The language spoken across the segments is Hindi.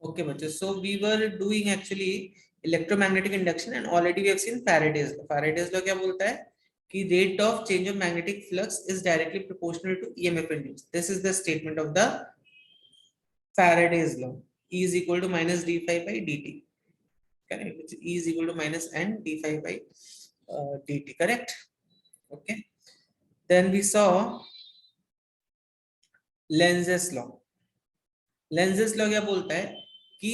Okay, bachcho. So we were doing actually electromagnetic induction and already we have seen Faraday's law. Faraday's law क्या बोलता है कि rate of change of magnetic flux is directly proportional to EMF induced. This is the statement of the Faraday's law. E is equal to minus d phi by dt. Correct. Which E is equal to minus n d phi by dt. Correct. Okay. Then we saw Lenz's law. Lenz's law क्या बोलता है कि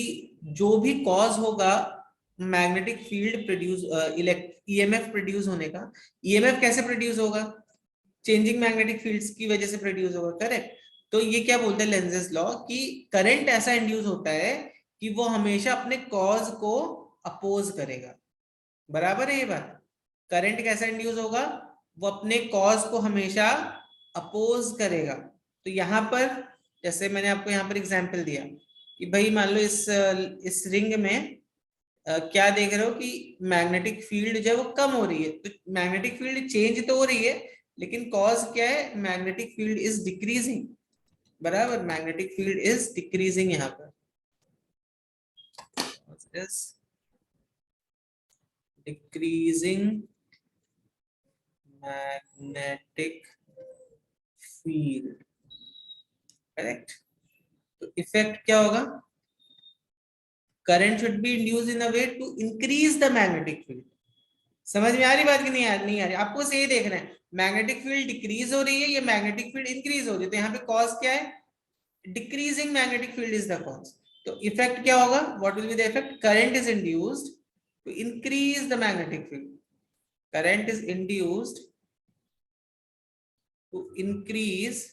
जो भी कॉज होगा magnetic field produce EMF produce होने का, ईएमएफ कैसे प्रोड्यूस होगा? चेंजिंग मैग्नेटिक फील्ड्स की वजह से प्रोड्यूस होगा। करेक्ट। तो ये क्या बोलते हैं लेंजेस लॉ कि करंट ऐसा इंड्यूस होता है कि वो हमेशा अपने कॉज को अपोज करेगा। बराबर है ये बात? करंट कैसा इंड्यूस होगा? वो अपने कॉज को हमेशा अपोज करेगा। तो यहां पर जैसे मैंने आपको यहाँ पर एग्जांपल दिया कि भाई मान लो इस रिंग में क्या देख रहे हो कि मैग्नेटिक फील्ड जो है वो कम हो रही है। तो मैग्नेटिक फील्ड चेंज तो हो रही है लेकिन कॉज क्या है? Magnetic field is decreasing. बराबर, मैग्नेटिक फील्ड इज डिक्रीजिंग यहाँ पर। Decreasing magnetic field. करेक्ट। तो इफेक्ट क्या होगा? Current should be induced in a way to increase the magnetic field. समझ में आ रही बात कि नहीं नहीं आ रही? आपको सही देखना है, मैग्नेटिक फील्ड डिक्रीज हो रही है या मैग्नेटिक फील्ड इंक्रीज हो रही है। तो यहाँ पे कॉज क्या है? Decreasing magnetic field is the cause. तो इफेक्ट क्या होगा? What will be the effect? Current is induced to increase the magnetic field. Current is induced to increase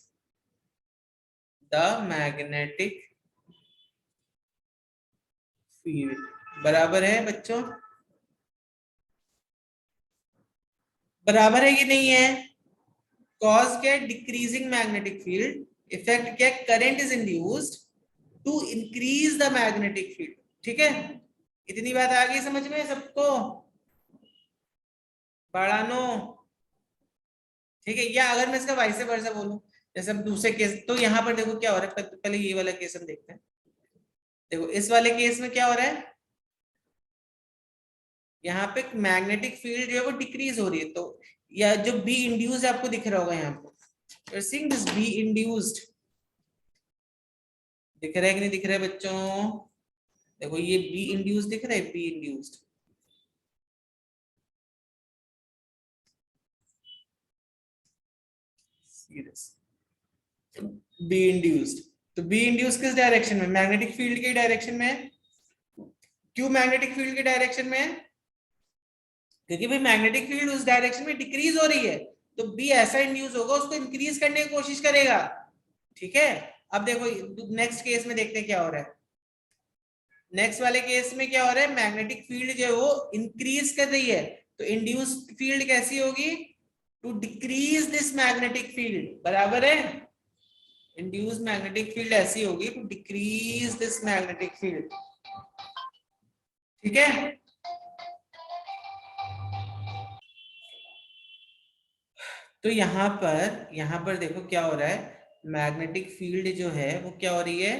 the magnetic field. बराबर है बच्चों? बराबर है कि नहीं है? कॉज क्या है? Decreasing magnetic field. इफेक्ट क्या है? Current is induced to increase the magnetic field. ठीक है, इतनी बात आ गई समझ में सबको? बढ़ानो। ठीक है। या अगर मैं इसका वाइस वर्सा बोलूं, जैसे अब दूसरे केस, तो यहाँ पर देखो क्या हो रहा है। पहले ये वाला केस हम देखते हैं। देखो इस वाले केस में क्या हो रहा है? यहाँ पे मैग्नेटिक फील्ड जो है वो डिक्रीज हो रही है। तो या जो बी इंड्यूस आपको दिख रहा होगा यहाँ पे, सीइंग दिस बी इंड्यूस्ड। दिख रहा है कि नहीं दिख रहा है बच्चों? देखो ये बी इंड्यूस्ड दिख रहा है, बी इंड्यूस्ड। Be induced. तो बी इंड्यूस्ड किस डायरेक्शन में? मैग्नेटिक फील्ड के डायरेक्शन में है। क्यों मैग्नेटिक फील्ड के डायरेक्शन में है? क्योंकि भाई मैग्नेटिक फील्ड उस डायरेक्शन में डिक्रीज हो रही है, तो बी ऐसा इंड्यूस होगा उसको इंक्रीज करने की कोशिश करेगा। ठीक है। अब देखो नेक्स्ट केस में देखते हैं क्या हो रहा है। नेक्स्ट वाले केस में क्या हो रहा है? मैग्नेटिक फील्ड जो है वो इंक्रीज कर रही है। तो इंड्यूस फील्ड कैसी होगी? To decrease this magnetic field. बराबर है? इंड्यूस मैग्नेटिक फील्ड ऐसी होगी to decrease this magnetic field. ठीक है। तो यहां पर देखो क्या हो रहा है। मैग्नेटिक फील्ड जो है वो क्या हो रही है?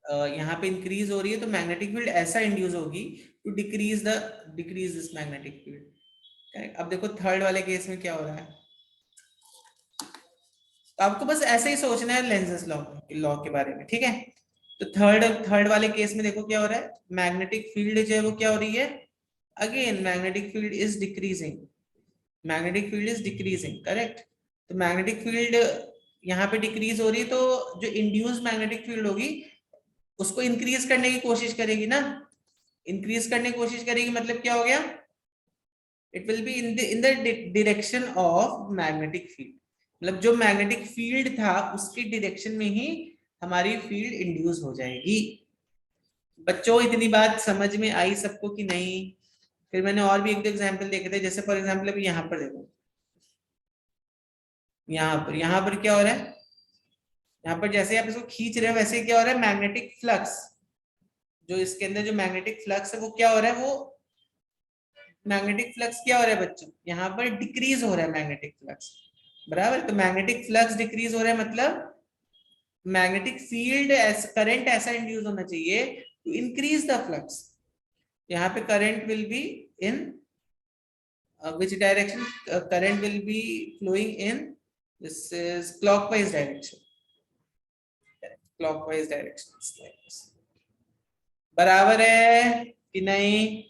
यहाँ पे इंक्रीज हो रही है। तो मैग्नेटिक फील्ड ऐसा इंड्यूस होगी to decrease this magnetic field. अब देखो थर्ड वाले केस में क्या हो रहा है। तो आपको बस ऐसे ही सोचना है लेंजेस लॉ के बारे में। ठीक है। तो थर्ड वाले केस में देखो क्या हो रहा है। मैग्नेटिक फील्ड जो है वो क्या हो रही है? Again magnetic field is decreasing. Magnetic field is decreasing. Correct. तो मैग्नेटिक फील्ड यहाँ पे डिक्रीज हो रही है, तो जो इंड्यूस मैग्नेटिक फील्ड होगी उसको इंक्रीज करने की कोशिश करेगी ना। इंक्रीज करने की कोशिश करेगी मतलब क्या हो गया? It will be in the direction of magnetic field. मतलब जो मैग्नेटिक फील्ड था उसकी डायरेक्शन में ही हमारी फील्ड इंड्यूस हो जाएगी। बच्चों इतनी बात समझ में आई सबको कि नहीं? फिर मैंने और भी एक दो एग्जांपल देखे थे। जैसे फॉर एग्जांपल अभी यहाँ पर देखो, यहाँ पर क्या हो रहा है? यहाँ पर जैसे आप इसको खींच रहे हो वैसे क्या हो रहा है? मैग्नेटिक फ्लक्स, जो इसके अंदर जो मैग्नेटिक फ्लक्स है वो क्या हो रहा है? वो मैग्नेटिक फ्लक्स क्या हो रहा है बच्चों? यहाँ पर डिक्रीज हो रहा है मैग्नेटिक फ्लक्स। बराबर। तो मैग्नेटिक फ्लक्स डिक्रीज हो रहा है मतलब मैग्नेटिक फील्ड करंट ऐसा इंड्यूस होना चाहिए टू इंक्रीज द फ्लक्स। यहाँ पे current will be in which direction? Current will be flowing in, this is clockwise direction, clockwise direction like this. बराबर है कि नहीं?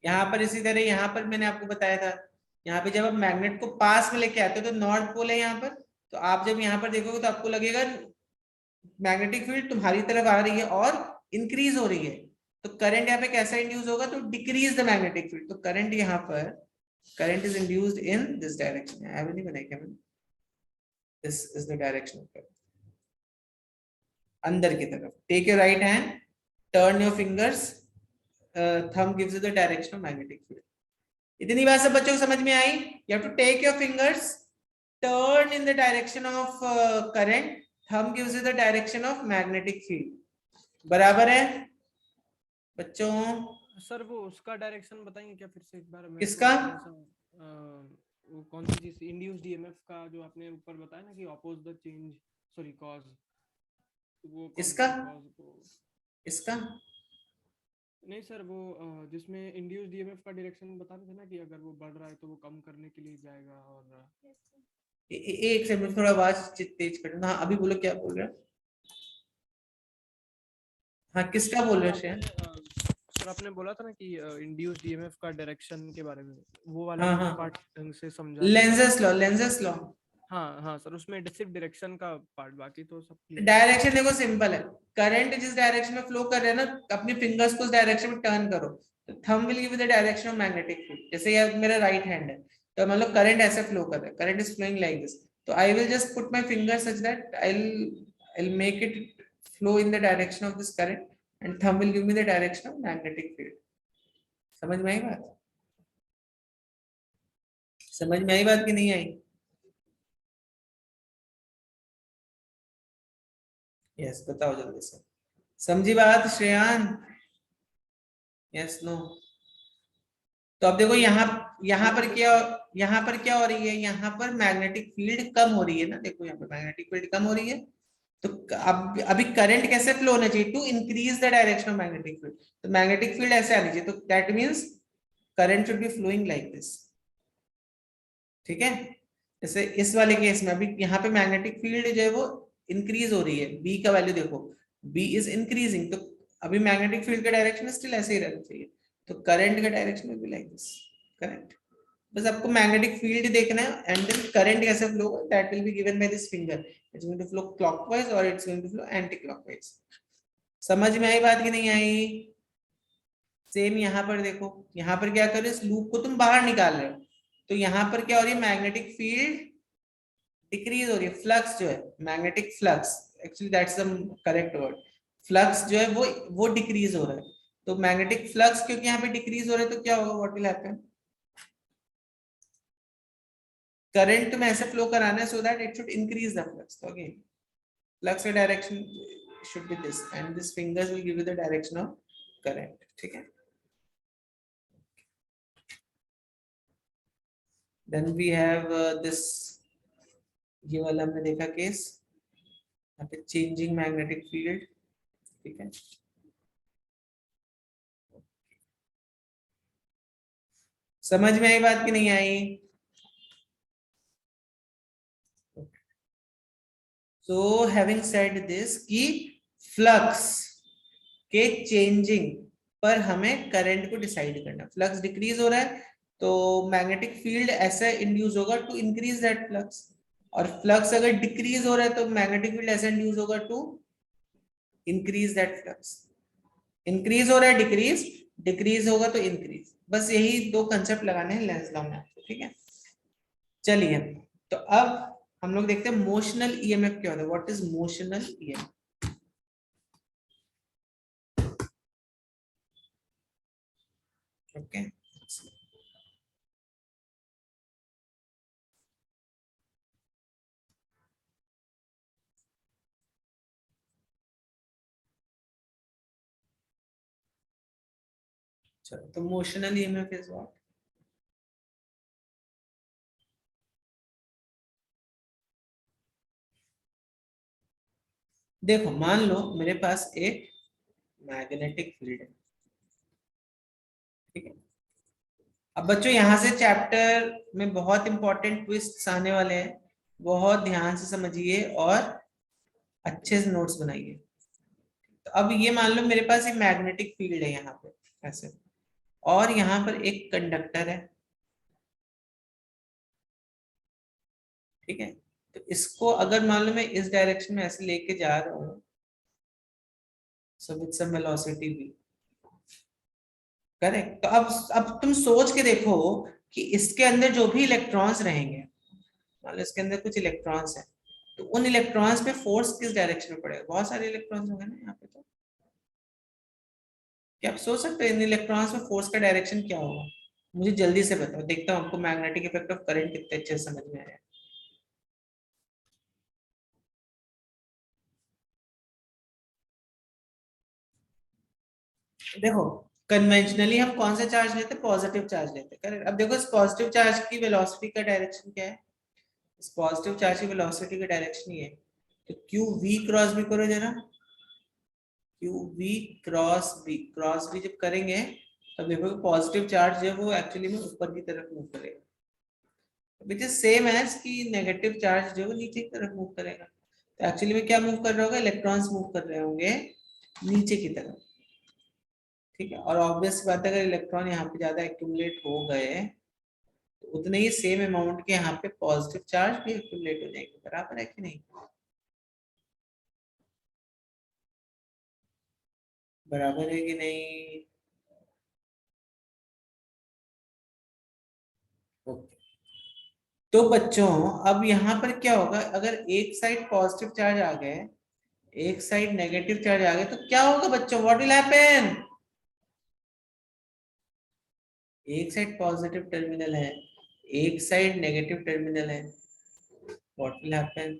यहाँ पर इसी तरह, यहाँ पर मैंने आपको बताया था, यहाँ पे जब आप मैग्नेट को पास में लेके आते हो तो नॉर्थ पोल है यहाँ पर, तो आप जब यहाँ पर देखोगे तो आपको लगेगा मैग्नेटिक फील्ड तुम्हारी तरफ आ रही है और इंक्रीज हो रही है। तो करंट यहाँ पे कैसा इंड्यूस होगा? तो डिक्रीज द मैग्नेटिक फील्ड। तो करंट यहाँ पर, current is induced in this direction. I have नहीं बनाया क्या मैंने? This is the direction of current, अंदर की तरफ। Take your right hand, turn your fingers, thumb gives you the direction of magnetic field. इतनी बात सब बच्चों को समझ में आई? You have to take your fingers, turn in the direction of current, thumb gives you the direction of magnetic field। बराबर है बच्चों? सर वो उसका डायरेक्शन बताएंगे क्या फिर से एक बार? किसका? वो कौन सी चीज, इंड्यूस्ड ईएमएफ का जो आपने ऊपर बताया ना कि oppose the change, sorry cause, वो इसका? को इसका नहीं सर, वो जिसमें इंड्यूस्ड ईएमएफ का डायरेक्शन बता रहे थे ना कि अगर वो बढ़ रहा है तो वो कम करने के लिए जाएगा। और एक सेकंड, थोड़ा आवाज तेज कर। हाँ अभी बोलो, क्या बोल रहे हो? हाँ किसका बोल रहे हो शेन? सर आपने बोला था ना कि इंड्यूस्ड ईएमएफ का डायरेक्शन के बारे में, वो वाला हाँ मुझे हाँ, पार्ट ढंग से समझा। Lenz's law, Lenz's law. हाँ हाँ सर, उसमें सिर्फ डायरेक्शन का पार्ट, बाकी तो सब क्लियर। डायरेक्शन देखो सिंपल है, करंट जिस डायरेक्शन में फ्लो कर रहे हैं ना, अपनी फिंगर्स को उस डायरेक्शन में टर्न करो, तो thumb will give the direction of magnetic field. जैसे ये मेरा राइट हैंड है, तो मतलब करंट ऐसे फ्लो कर रहा है, current is flowing like this, तो I will just put my finger such that I will make it flow in the direction of this current and thumb will give me the direction of magnetic field. समझ में आई बात? समझ में आई बात कि नहीं आई? यस बताओ जल्दी से, समझी बात श्रेयान? Yes no? तो अब देखो यहाँ पर क्या हो रही है? यहाँ पर मैग्नेटिक फील्ड कम हो रही है ना, देखो यहाँ पर मैग्नेटिक फील्ड कम हो रही है। तो अब अभी करंट कैसे फ्लो होना चाहिए? To increase the direction of magnetic field. तो मैग्नेटिक फील्ड ऐसे आनी चाहिए, तो that means current should be flowing like this. ठीक है? जैसे इस वाले केस में अभी यहाँ पे मैग्नेटिक फील्ड जो है वो इंक्रीज हो रही है, बी का वैल्यू देखो, बी इज इंक्रीजिंग, तो अभी मैग्नेटिक फील्ड का डायरेक्शन स्टिल ऐसे ही रहना चाहिए, तो करंट का direction will be like this. Correct? बस आपको मैग्नेटिक फील्ड देखना है एंड देन करंट कैसे फ्लो होगा, that will be given by this finger, it's going to flow clockwise और it's going to flow anti clockwise. समझ में आई बात कि नहीं आई? सेम यहाँ पर देखो, यहाँ पर क्या कर रहे हो, इस लूप को तुम बाहर निकाल रहे हो, तो यहाँ पर क्या हो रही है? मैग्नेटिक फील्ड डिक्रीज हो रही है, फ्लक्स जो है, magnetic flux, actually that's the correct word, flux जो है वो डिक्रीज हो रहा है। तो मैग्नेटिक फ्लक्स क्योंकि यहाँ पे डिक्रीज हो रहा है, तो क्या होगा? What will happen? करंट में ऐसे फ्लो कराना है so that it should increase the flux. तो अगेन फ्लक्स का direction should be this and this fingers will give you the direction of current। ठीक है? then we have this, ये वाला हमने देखा केस, यहाँ पे चेंजिंग मैग्नेटिक फील्ड। ठीक है? समझ में आई बात कि नहीं आई? so having said this कि फ्लक्स के चेंजिंग पर हमें करंट को डिसाइड करना। फ्लक्स डिक्रीज हो रहा है तो मैग्नेटिक फील्ड ऐसा इंड्यूस होगा टू इंक्रीज दैट फ्लक्स, और फ्लक्स अगर डिक्रीज हो रहा है तो मैग्नेटिक फील्ड ऐसा इंड्यूस होगा to increase that flux. Increase हो रहा है, डिक्रीज, डिक्रीज होगा तो इंक्रीज। बस यही दो कंसेप्ट लगाने हैं लेंस लॉ में आपको। ठीक है? चलिए, तो अब हम लोग देखते हैं मोशनल ईएमएफ क्या होता है। What is motional EMF? Okay, चलो, तो मोशनल ईएमएफ इज व्हाट? देखो मान लो मेरे पास एक मैग्नेटिक फील्ड है, ठीक है। अब बच्चों यहाँ से चैप्टर में बहुत इंपॉर्टेंट ट्विस्ट आने वाले हैं, बहुत ध्यान से समझिए और अच्छे से नोट्स बनाइए। तो अब ये मान लो मेरे पास एक मैग्नेटिक फील्ड है यहाँ पे ऐसे, और यहाँ पर एक कंडक्टर है, ठीक है। तो इसको अगर मान लो मैं इस डायरेक्शन में ऐसे लेके जा रहा हूँ, so with some velocity v, correct. तो अब तुम सोच के देखो कि इसके अंदर जो भी इलेक्ट्रॉन्स रहेंगे, मान लो इसके अंदर कुछ इलेक्ट्रॉन्स हैं, तो उन इलेक्ट्रॉन्स पे फोर्स किस डायरेक्शन में पड़ेगा? बहुत सारे इलेक्ट्रॉन्स होंगे ना यहाँ पे, तो क्या आप सोच सकते हैं इन इलेक्ट्रॉन्स में फोर्स का डायरेक्शन क्या होगा? मुझे जल्दी से बताओ, देखता हूँ आपको मैग्नेटिक इफेक्ट ऑफ करंट कितने अच्छे से समझ में आया। देखो कन्वेंशनली हम कौन सा चार्ज लेते हैं? पॉजिटिव चार्ज लेते हैं, करेक्ट। अब देखो इस पॉजिटिव चार्ज की वेलोसिटी का डायरेक्शन क्या है? इस पॉजिटिव चार्ज की वेलोसिटी का डायरेक्शन ये है, तो क्यू वी क्रॉस भी करो जरा, क्यू वी क्रॉस भी जब करेंगे तब देखो पॉजिटिव चार्ज जो है वो एक्चुअली में ऊपर की तरफ मूव करेगा, विच इज सेम एज कि नेगेटिव चार्ज जो है वो नीचे की तरफ मूव करेगा। तो एक्चुअली में क्या मूव कर रहा होगा? इलेक्ट्रॉन्स मूव कर रहे होंगे नीचे की तरफ, ठीक है। और ऑब्वियस बात है, अगर इलेक्ट्रॉन यहाँ पे ज्यादा एक्यूमुलेट हो गए तो उतने ही सेम अमाउंट के यहाँ पे पॉजिटिव चार्ज भी एक्यूमुलेट हो जाएंगे, बराबर है कि नहीं? बराबर है कि नहीं? ओके। तो बच्चों अब यहाँ पर क्या होगा, अगर एक साइड पॉजिटिव चार्ज आ गए, एक साइड नेगेटिव चार्ज आ गए, तो क्या होगा बच्चों? What will happen? एक साइड पॉजिटिव टर्मिनल है, एक साइड नेगेटिव टर्मिनल है, व्हाट विल हैपन?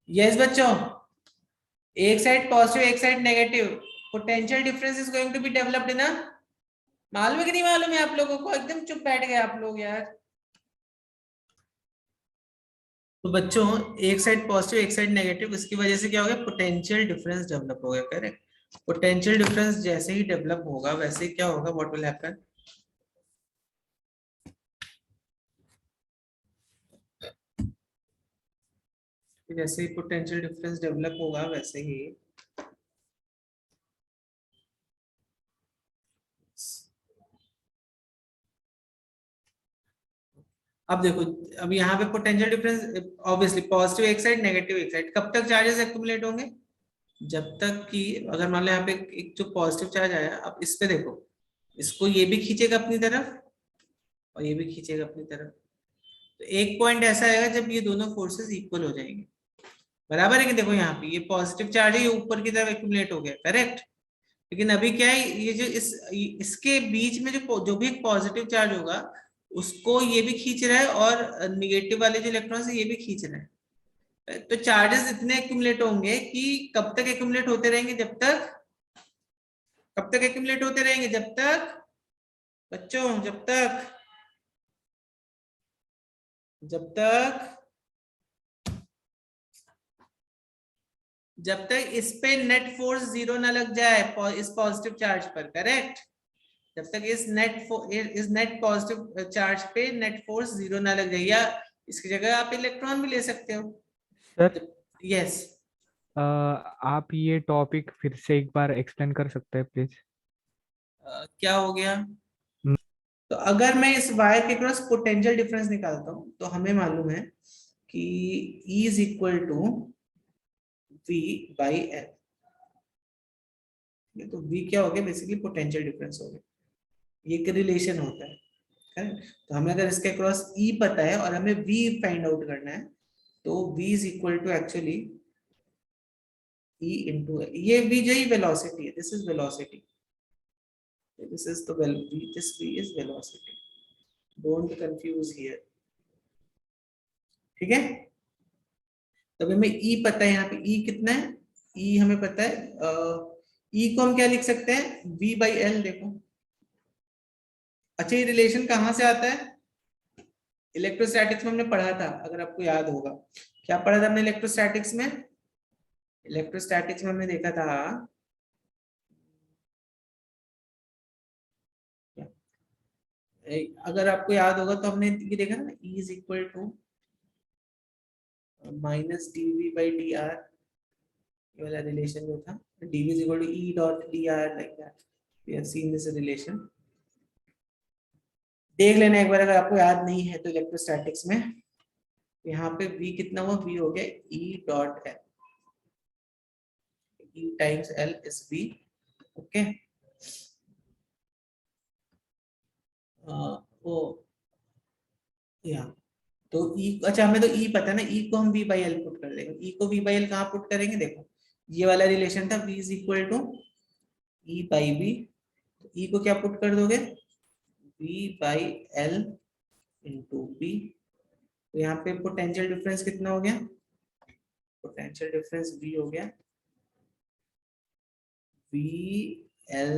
यस बच्चों, एक साइड पॉजिटिव एक side negative, potential difference is going to be developed ना। मालूम है कि नहीं मालूम है आप लोगों को? एकदम चुप बैठ गए आप लोग यार। तो बच्चों एक साइड पॉजिटिव एक साइड नेगेटिव, इसकी वजह से क्या हो गया? पोटेंशियल डिफरेंस डेवलप हो गया, करेक्ट। पोटेंशियल डिफरेंस जैसे ही डेवलप होगा वैसे ही क्या होगा? What will happen? जैसे ही पोटेंशियल डिफरेंस डेवलप होगा वैसे ही अब देखो, अब यहाँ पे पोटेंशियल डिफरेंस ऑब्वियसली पॉजिटिव एक साइड नेगेटिव एक साइड, कब तक चार्जेस एक्युमुलेट होंगे? जब तक कि अगर मान लो यहाँ पे एक जो पॉजिटिव चार्ज आया, अब इस पे देखो, इसको ये भी खींचेगा अपनी तरफ और ये भी खींचेगा अपनी तरफ। तो एक पॉइंट ऐसा आएगा जब ये दोनों फोर्सेस इक्वल हो जाएंगे, बराबर है कि? देखो यहाँ पे ये पॉजिटिव चार्ज है, ये ऊपर की तरफ एक्युमुलेट हो गया, करेक्ट। लेकिन अभी क्या है, ये जो इसके बीच में जो भी एक पॉजिटिव चार्ज होगा उसको ये भी खींच रहा है, और निगेटिव वाले जो इलेक्ट्रॉन्स है ये भी खींच रहे हैं। तो चार्जेस इतने एक्युमुलेट होंगे कि कब तक एक्युमुलेट होते रहेंगे? जब तक, कब तक एक्युमुलेट होते रहेंगे? जब तक बच्चों, जब तक जब तक इस पे नेट फोर्स जीरो ना लग जाए, इस पॉजिटिव चार्ज पर, करेक्ट। जब तक इस नेट पॉजिटिव चार्ज पे नेट फोर्स जीरो ना लग जाए, या इसकी जगह आप इलेक्ट्रॉन भी ले सकते हो। Sir yes. आप ये टॉपिक फिर से एक बार एक्सप्लेन कर सकते हैं प्लीज? क्या हो गया? तो अगर मैं इस वायर के क्रॉस पोटेंशियल डिफरेंस निकालता हूं तो हमें मालूम है कि E is equal to V by L। तो V क्या हो गया? बेसिकली पोटेंशियल डिफरेंस हो गया, ये एक रिलेशन होता है, करेक्ट। तो हमें अगर इसके क्रॉस E पता है और हमें V फाइंड आउट करना है, तो V is equal to actually E into L। ये V जो ही वेलोसिटी है, this is velocity, this is the this V is velocity, don't confuse here, ठीक है। तो हमें ई पता है, यहाँ पे ई कितना है, ई हमें पता है, ई को हम क्या लिख सकते हैं, v बाई एल। देखो अच्छा, ये रिलेशन कहाँ से आता है, इलेक्ट्रोस्टैटिक्स में हमने पढ़ा था, अगर आपको याद होगा। क्या पढ़ा था हमने इलेक्ट्रोस्टैटिक्स में? इलेक्ट्रोस्टैटिक्स में हमने देखा था, अगर आपको याद होगा तो हमने ये देखा ना, E is equal to minus dv by dr, ये वाला रिलेशन जो था, dv is equal to E dot dr, like that we have seen this relation. देख लेना एक बार अगर आपको याद नहीं है तो, इलेक्ट्रोस्टैटिक्स में यहाँ पे v कितना हुआ, v हो गया E dot l, E times l is v। Okay, वो या तो E, अच्छा हमें तो E पता है ना, E को हम v बाई एल पुट कर देंगे। E को v बाई एल कहाँ पुट करेंगे, देखो ये वाला रिलेशन था, v is equal to E by b, तो E को क्या पुट कर दोगे, v by L into b। तो यहाँ पे पोटेंशियल डिफरेंस कितना हो गया, पोटेंशियल डिफरेंस v हो गया v l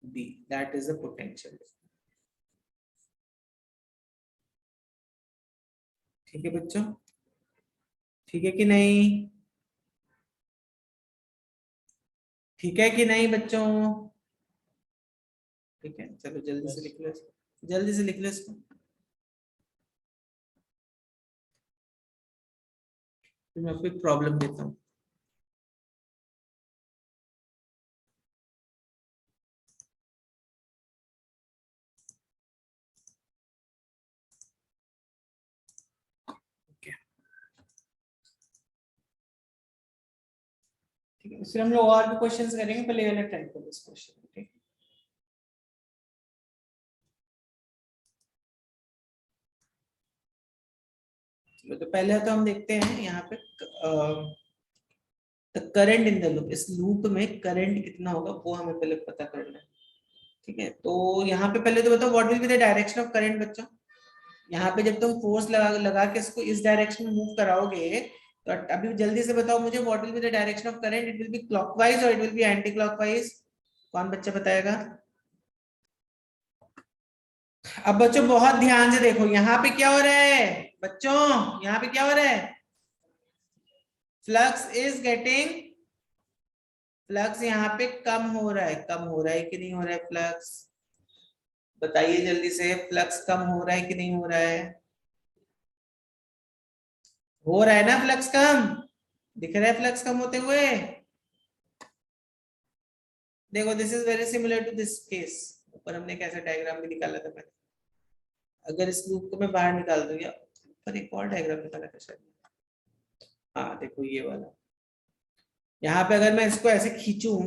b, that is the potential difference. ठीक है बच्चों, ठीक है कि नहीं, ठीक है कि नहीं बच्चों? ठीक है, चलो जल्दी से लिख लो इसको, जल्दी से लिख लो इसको, फिर मैं आपको एक प्रॉब्लम देता हूँ। ठीक है, फिर हम लोग और भी क्वेश्चंस करेंगे, पहले वाला ट्राई करो इस क्वेश्चन। ठीक, चलो तो पहले तो हम देखते हैं यहाँ पे करंट इन द लूप, इस लूप में करंट कितना होगा वो हमें पहले पता करना है। ठीक है, तो यहाँ पे पहले तो बताओ what will be the direction of current बच्चों। यहाँ पे जब तुम फोर्स लगा के इसको इस डायरेक्शन में मूव कराओगे, तो अभी जल्दी से बताओ मुझे what will be the direction of current, it will be clockwise और it will be anti clockwise, कौन बच्चा बताएगा? अब बच्चों बहुत ध्यान से देखो, यहाँ पे क्या हो रहा है बच्चों, यहाँ पे क्या हो रहा है, फ्लक्स इज गेटिंग, फ्लक्स यहाँ पे कम हो रहा है, कम हो रहा है कि नहीं हो रहा है फ्लक्स, बताइए जल्दी से, फ्लक्स कम हो रहा है कि नहीं हो रहा है? हो रहा है ना फ्लक्स कम, दिख रहा है फ्लक्स कम होते हुए। देखो this is very similar to this case, ऊपर हमने कैसा डायग्राम भी निकाला था मैंने, अगर इस लूप को मैं बाहर निकाल दूं, या ऊपर एक और डायग्राम निकाला था शायद, हाँ देखो ये वाला, यहाँ पे अगर मैं इसको ऐसे खींचूं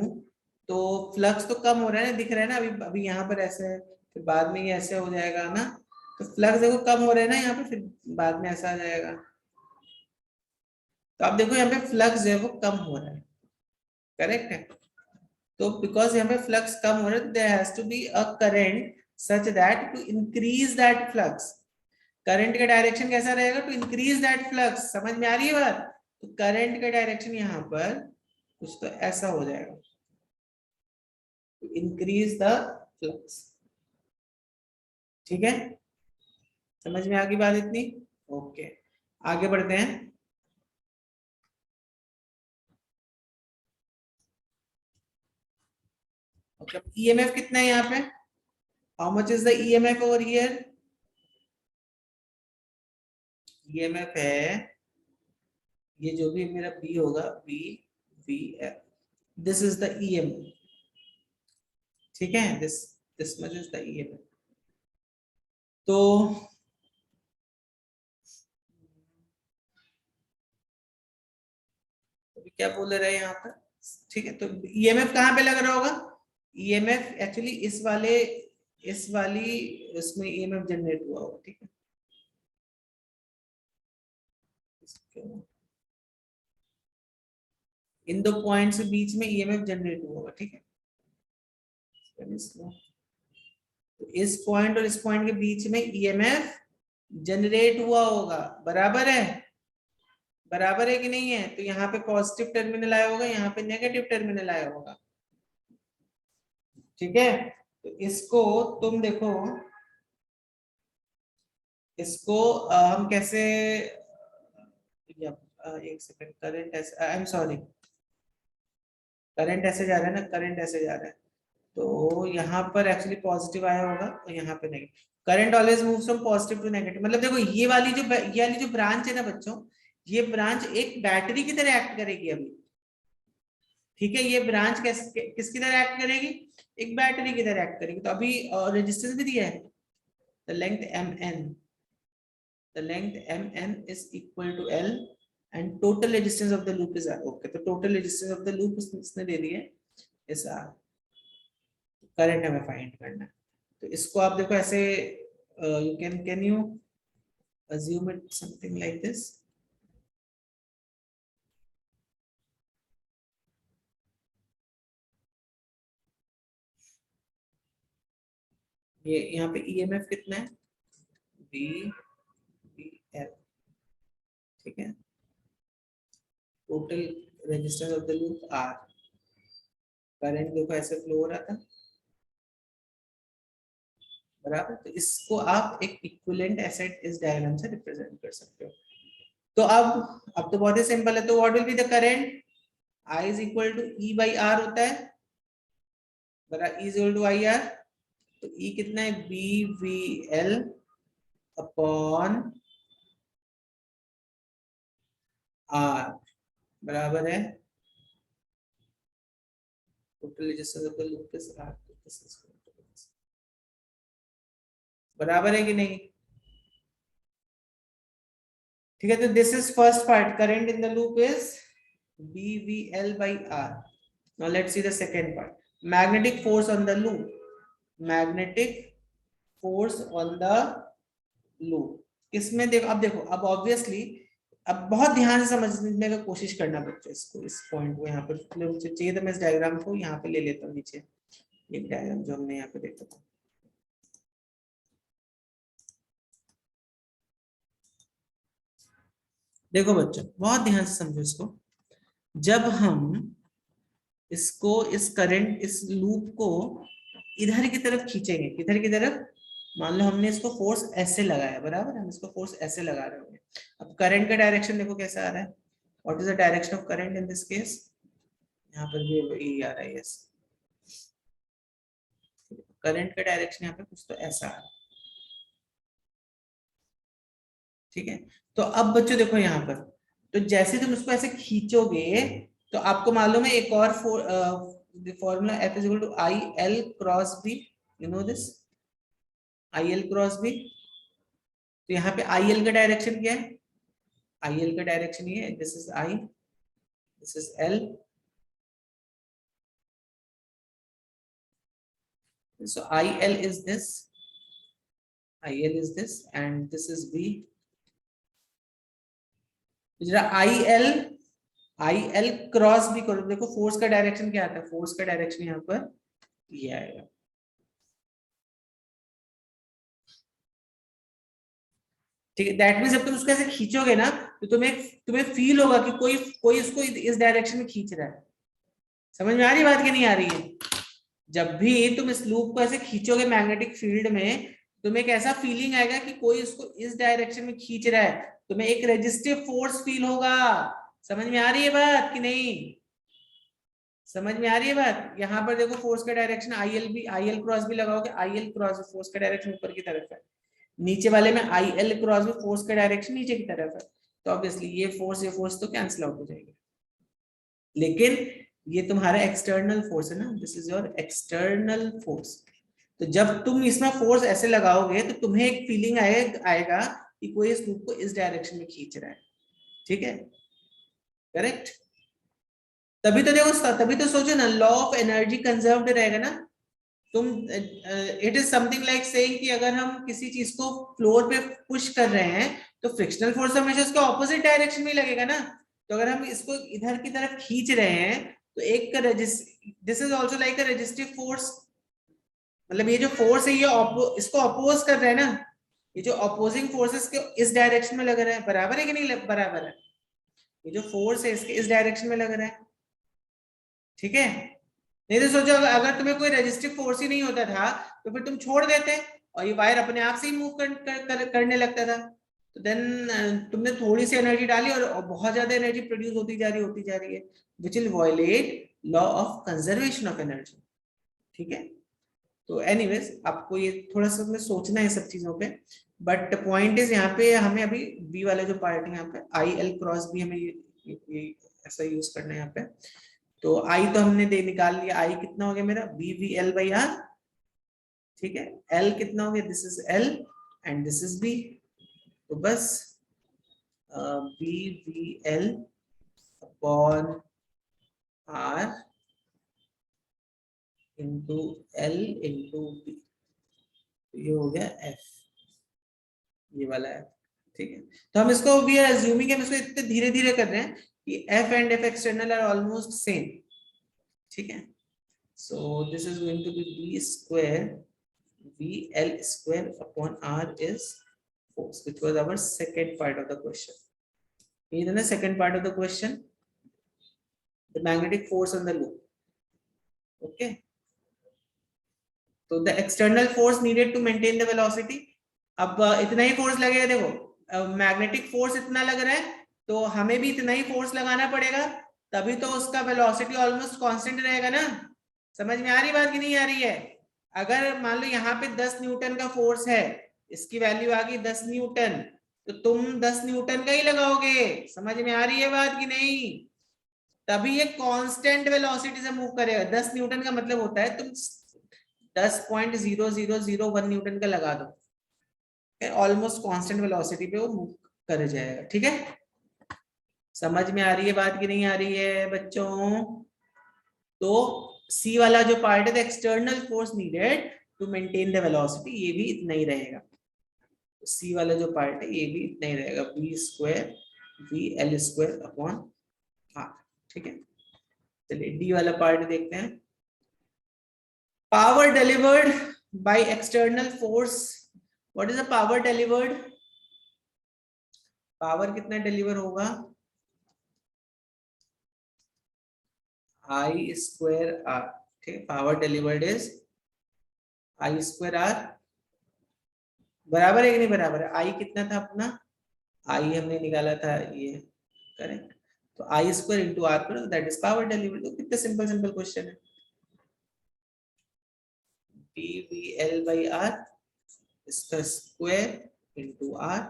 तो फ्लक्स तो कम हो रहा है ना, दिख रहा है ना, अभी अभी यहाँ पर ऐसे है, फिर बाद में ये ऐसे हो जाएगा ना, तो फ्लक्स देखो कम हो रहा है ना यहाँ पे, फिर बाद में ऐसा आ जाएगा। तो आप देखो यहाँ पे फ्लक्स जो है वो कम हो रहा है, करेक्ट है। तो बिकॉज यहाँ पे फ्लक्स कम हो रहा है, there has to be a current such that to increase that flux, current का डायरेक्शन कैसा रहेगा, टू इंक्रीज दैट फ्लक्स, समझ में आ रही है बात? तो करंट का डायरेक्शन यहाँ पर कुछ तो ऐसा हो जाएगा, टू इंक्रीज द फ्लक्स। ठीक है, समझ में आ गई बात इतनी? ओके, आगे बढ़ते हैं। मतलब ईएमएफ कितना है यहाँ पे, how much is the EMF over here, EMF है ये जो भी मेरा बी होगा, B V F, this is the EMF. ठीक है, this much is the EMF. तो क्या बोल रहे हैं यहाँ पर, ठीक है, तो ईएमएफ कहाँ पे लग रहा होगा, ईएमएफ एक्चुअली इस वाली इसमें ईएमएफ जनरेट हुआ होगा। ठीक है, इन दो पॉइंट्स के बीच में ईएमएफ जनरेट हुआ होगा। ठीक है, तो इस पॉइंट और इस पॉइंट के बीच में ईएमएफ जनरेट हुआ होगा, बराबर है, बराबर है कि नहीं है? तो यहाँ पे पॉजिटिव टर्मिनल आया होगा, यहाँ पे नेगेटिव टर्मिनल आया होगा, ठीक है। तो इसको तुम देखो, इसको हम कैसे, एक सेकंड, करंट ऐसे, आई एम सॉरी, करंट ऐसे जा रहा है ना, करंट ऐसे जा रहा है, तो यहाँ पर एक्चुअली पॉजिटिव आया होगा और यहाँ पे negative. Current always moves from positive to negative, मतलब देखो ये वाली जो ब्रांच है ना बच्चों, ये ब्रांच एक बैटरी की तरह एक्ट करेगी अभी, ठीक है। ये ब्रांच किसकी तरह एक्ट करेगी? एक बैटरी की तरह एक्ट करेगी। तो अभी रेजिस्टेंस भी दिया है, the length mn is equal to L and total resistance of the loop is R. Okay, तो total resistance of the loop इसने दे दी है इस R, करंट हमें फाइंड करना है। तो इसको आप देखो ऐसे, you can you assume it something like this, ये यहाँ पे EMF कितना है? BL, ठीक है। Total resistance of the loop R, current देखो ऐसे फ्लो हो रहा था, बराबर। तो इसको आप एक इक्विवेलेंट एसेट इस डायग्राम से रिप्रेजेंट कर सकते हो। तो अब तो बहुत ही सिंपल है। तो what will be the current? I is equal to E by R होता है, बराबर, E is equal to IR। तो E कितना है? BVL अपॉन R, बराबर है total resistance of the loop is R, बराबर है कि नहीं? ठीक है। तो this is first part, current in the loop is BVL by R. Now let's see the second part. Magnetic force on the loop. Magnetic force on the loop. इसमें देखो, अब देखो, अब ऑब्वियसली अब बहुत ध्यान से समझने का कोशिश करना बच्चों इसको, इस पॉइंट को यहाँ पर चाहिए तो मैं इस डायग्राम को यहाँ पे ले लेता हूँ नीचे, एक डायग्राम जो हमने यहाँ पे देखा था। देखो बच्चों बहुत ध्यान से समझो इसको, जब हम इसको, इस करंट, इस लूप को इधर की तरफ खींचेंगे, किधर की तरफ? मान लो हमने इसको फोर्स ऐसे लगाया, बराबर, हम इसको फोर्स ऐसे लगा रहे होंगे। अब करंट का डायरेक्शन देखो कैसा आ रहा है, what is the direction of current in this case? यहाँ पर भी यही आ रहा है, यस, करंट का डायरेक्शन यहाँ पे कुछ तो ऐसा आ रहा है, ठीक है। तो अब बच्चों देखो यहाँ पर, तो जैसे तुम इसको ऐसे खींचोगे तो आपको मालूम है एक और formula, F is equal to IL cross B, you know this, IL cross B। तो यहाँ पे IL का डायरेक्शन क्या है? IL का डायरेक्शन ये है, this is I, this is L, so IL is this, IL is this and this is B। जरा IL क्रॉस B करो, देखो फोर्स का डायरेक्शन क्या आता है? फोर्स का डायरेक्शन यहाँ पर ये आएगा, ठीक है। दैट मींस जब तुम उसको ऐसे खींचोगे ना तो तुम्हें फील होगा कि कोई उसको इस डायरेक्शन में खींच रहा है। समझ में आ रही बात कि नहीं आ रही है? जब भी तुम इस लूप को ऐसे खींचोगे मैग्नेटिक फील्ड में, तुम्हें एक ऐसा फीलिंग आएगा कि कोई उसको इस डायरेक्शन में खींच रहा है, तुम्हें एक रेजिस्टिव फोर्स फील होगा। समझ में आ रही है बात कि नहीं? समझ में आ रही है बात? यहाँ पर देखो फोर्स का डायरेक्शन IL क्रॉस भी लगाओगे, IL क्रॉस फोर्स का डायरेक्शन ऊपर की तरफ है, नीचे वाले में IL क्रॉस भी फोर्स का डायरेक्शन नीचे की तरफ है, तो ऑब्वियसली ये फोर्स तो कैंसिल आउट हो जाएगी। लेकिन ये तुम्हारा एक्सटर्नल फोर्स है ना, this is your external force. तो जब तुम इसमें फोर्स ऐसे लगाओगे तो तुम्हें एक फीलिंग आएगा कि कोई इस लूप को इस डायरेक्शन में खींच रहा है, ठीक है, करेक्ट। तभी तो देखो, तभी तो सोचो ना, लॉ ऑफ एनर्जी कंजर्व्ड रहेगा ना। तुम it is something like saying कि अगर हम किसी चीज को फ्लोर पे पुश कर रहे हैं तो फ्रिक्शनल फोर्स हमेशा उसके ऑपोजिट डायरेक्शन में लगेगा ना। तो अगर हम इसको इधर की तरफ खींच रहे हैं तो एक this is also like a resistive force, मतलब ये जो फोर्स है ये इसको अपोज कर रहा है ना, ये जो अपोजिंग फोर्सेस के इस डायरेक्शन में लग रहा है, बराबर है कि नहीं बराबर है? ये जो फोर्स है इसके इस डायरेक्शन में लग रहा है, ठीक है। नहीं तो सोचो अगर तुम्हें कोई रेजिस्टिव फोर्स ही नहीं होता था तो फिर तुम छोड़ देते और ये वायर अपने आप से ही मूव करने लगता था, तो देन तुमने थोड़ी सी एनर्जी डाली और बहुत ज्यादा एनर्जी प्रोड्यूस होती जा रही है, which will violate law of conservation of energy, ठीक है। तो एनीवेज आपको ये थोड़ा सा में सोचना है सब चीजों पे, बट पॉइंट इज यहाँ पे हमें अभी बी वाला जो पार्ट है यहाँ पे आई एल क्रॉस भी हमें ये ऐसा यूज करना है यहाँ पे। तो आई तो हमने दे निकाल लिया, आई कितना हो गया मेरा B V L by R, ठीक है। एल कितना हो गया, this is L and this is B, तो बस B V L upon R into L into B, ये हो गया एफ, ये वाला है, ठीक है। तो हम इसको वी आर अज्यूमिंग, हम इसको इतने धीरे धीरे कर रहे हैं कि F and F external are almost same, ठीक है। So this is going to be B square V L square upon R is force, which was our second part of the question. ये था ना second part of the question, the magnetic force on the loop, okay. तो the external force needed to maintain the velocity, अब इतना ही फोर्स लगेगा, देखो मैग्नेटिक फोर्स इतना लग रहा है तो हमें भी इतना ही फोर्स लगाना पड़ेगा, तभी तो उसका वेलोसिटी ऑलमोस्ट कांस्टेंट रहेगा ना। समझ में आ रही बात कि नहीं आ रही है? अगर मान लो यहाँ पे 10 न्यूटन का फोर्स है, इसकी वैल्यू आ गई 10 न्यूटन, तो तुम 10 न्यूटन का ही लगाओगे, समझ में आ रही है बात कि नहीं? तभी ये कांस्टेंट वेलोसिटी से मूव करेगा। 10 न्यूटन का मतलब होता है तुम 10.0001 न्यूटन का लगा दो, ऑलमोस्ट कांस्टेंट वेलोसिटी पे वो मूव कर जाएगा, ठीक है। समझ में आ रही है बात कि नहीं आ रही है बच्चों? तो सी वाला जो पार्ट है, the external force needed to maintain the velocity, ये भी इतना ही रहेगा। सी वाला जो पार्ट है ये भी इतना ही रहेगा, B square V L square upon R, ठीक है। चलिए डी वाला पार्ट देखते हैं। Power delivered by external force, what is the power delivered? Power कितना डिलीवर होगा? आई स्क्वायर आर, ठीक है। Power delivered is I square R, बराबर है कि नहीं बराबर है? आई कितना था अपना, आई हमने निकाला था ये, करेक्ट। तो आई स्क्वायर इंटू आर करो, दैट इज पावर डिलीवर्ड। तो कितना सिंपल सिंपल क्वेश्चन है, P V L by R, इसका स्क्वायर इंटू आर,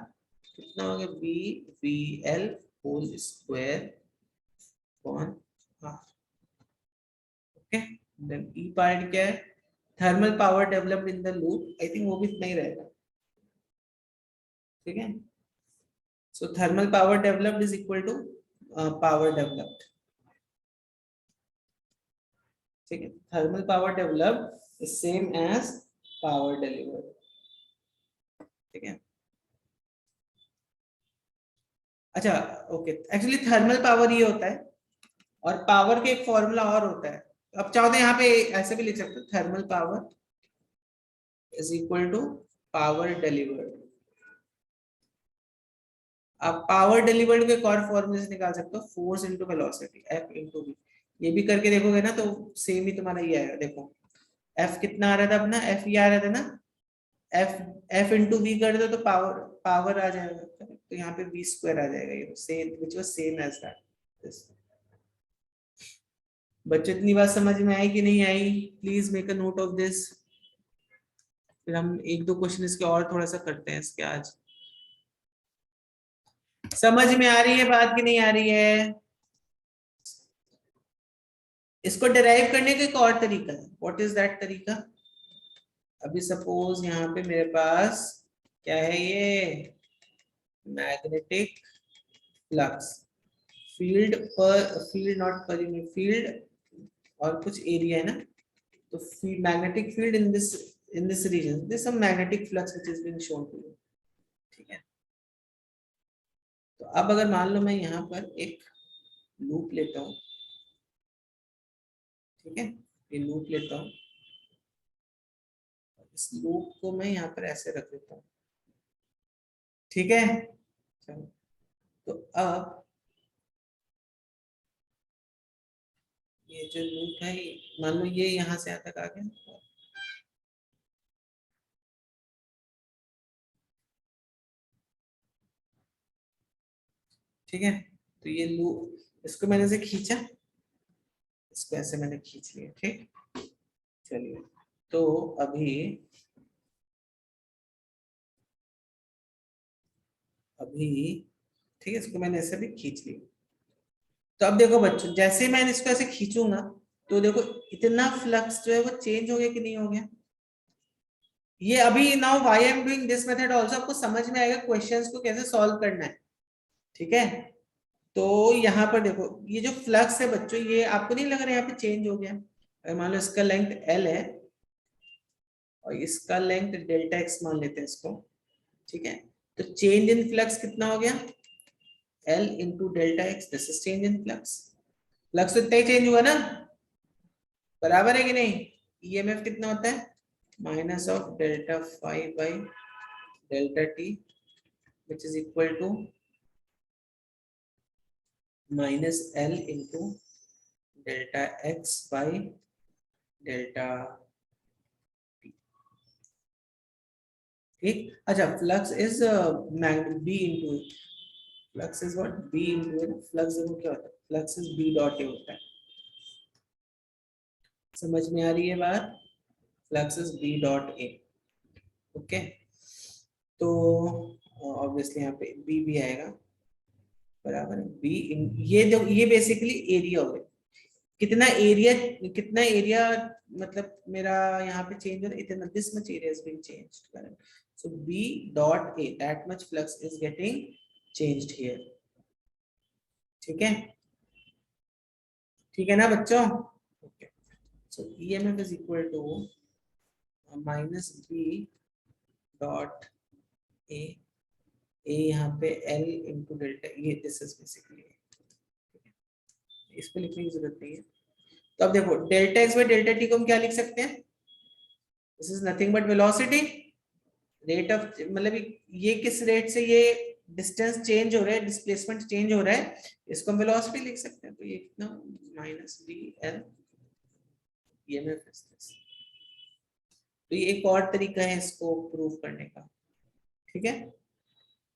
कितना हो गया B V L whole square upon R, okay. Then E part क्या है? Thermal power developed in the loop, I think वो भी इतना ही रहेगा, ठीक है। So thermal power developed is equal to power developed, ठीक है। Thermal power developed is same as power delivered, ठीक है। अच्छा ओके, एक्चुअली थर्मल पावर ये होता है और पावर के एक फॉर्मूला और होता है। अब चाहो तो यहाँ पे ऐसे भी लिख सकते हो, thermal power is equal to power delivered. आप पावर डिलीवर्ड के एक और फॉर्मूले से निकाल सकते हो, force into velocity, F into V. ये भी करके देखोगे ना तो सेम ही तुम्हारा ये आएगा। देखो एफ कितना आ रहा था अपना, एफ ये आ रहा था ना, एफ एफ इंटू वी कर दो तो पावर पावर आ जाएगा, तो यहाँ पे वी स्क्वायर आ जाएगा, ये same which was same as that. बच्चों इतनी बात समझ में आई कि नहीं आई? Please make a note of this, फिर हम एक दो क्वेश्चन इसके और थोड़ा सा करते हैं इसके आज। समझ में आ रही है बात कि नहीं आ रही है? इसको डिराइव करने का एक और तरीका है, व्हाट इज दैट तरीका? अभी सपोज यहाँ पे मेरे पास क्या है, ये मैग्नेटिक फ्लक्स, फील्ड पर, field naught per unit, field और कुछ एरिया है ना, तो field magnetic field in this region, this some magnetic flux which is being shown to you, ठीक है। तो अब अगर मान लो मैं यहाँ पर एक लूप लेता हूँ, ठीक है, ये लूप लेता हूँ, इस लूप को मैं यहाँ पर ऐसे रख देता हूँ, ठीक है, चलो तो अब ये जो लूप है, मान लो ये यहाँ से यहाँ तक आ गया, ठीक है। तो ये लूप, इसको मैंने से खींचा, इसको ऐसे मैंने खींच लिया, ठीक। चलिए, तो अभी अभी ठीक है, इसको मैंने ऐसे भी खींच लिया। तो अब देखो बच्चों, जैसे मैंने इसको ऐसे खींचूंगा तो देखो इतना फ्लक्स जो है वो चेंज हो गया कि नहीं हो गया। ये अभी now why I am doing this method also, आपको समझ में आएगा क्वेश्चंस को कैसे सॉल्व करना है, ठीक है। तो यहाँ पर देखो ये जो फ्लक्स है बच्चों, ये आपको नहीं लग रहा है यहाँ पे चेंज हो गया। अगर मान लो इसका लेंथ एल है और इसका लेंथ डेल्टा एक्स मान लेते हैं इसको, ठीक है। तो चेंज इन फ्लक्स कितना हो गया, L into delta x, this is change in flux. Flux तो इतना ही चेंज हुआ ना, बराबर है कि नहीं। ईएमएफ कितना होता है, minus of delta phi by delta T, which is equal to minus L into delta X by delta T, ठीक। अच्छा, flux is B into, flux is what, B into, flux देखो क्या होता है, flux is B dot A होता है। समझ में आ रही है बात, flux is B dot A, okay. तो ऑब्वियसली यहाँ पे बी भी आएगा, बराबर है बी इन, ये देखो ये बेसिकली एरिया हो गया, कितना एरिया, कितना एरिया, मतलब मेरा यहाँ पे चेंज हो रहा है इतना, this much area is being changed, correct. So B dot A, that much flux is getting changed here, ठीक है, ठीक है ना बच्चों, okay. So EMF is equal to minus B dot A, A यहाँ पे एल इंटू डेल्टा, ये दिस इज बेसिकली, इसको लिखने की जरूरत नहीं है। तो अब देखो delta X by delta T को हम क्या लिख सकते हैं, this is nothing but velocity, rate of, मतलब ये किस रेट से ये डिस्टेंस चेंज हो रहा है, डिस्प्लेसमेंट चेंज हो रहा है, इसको हम वेलोसिटी लिख सकते हैं। तो ये कितना, minus D L EMF is this. तो ये एक और तरीका है इसको प्रूव करने का, ठीक है।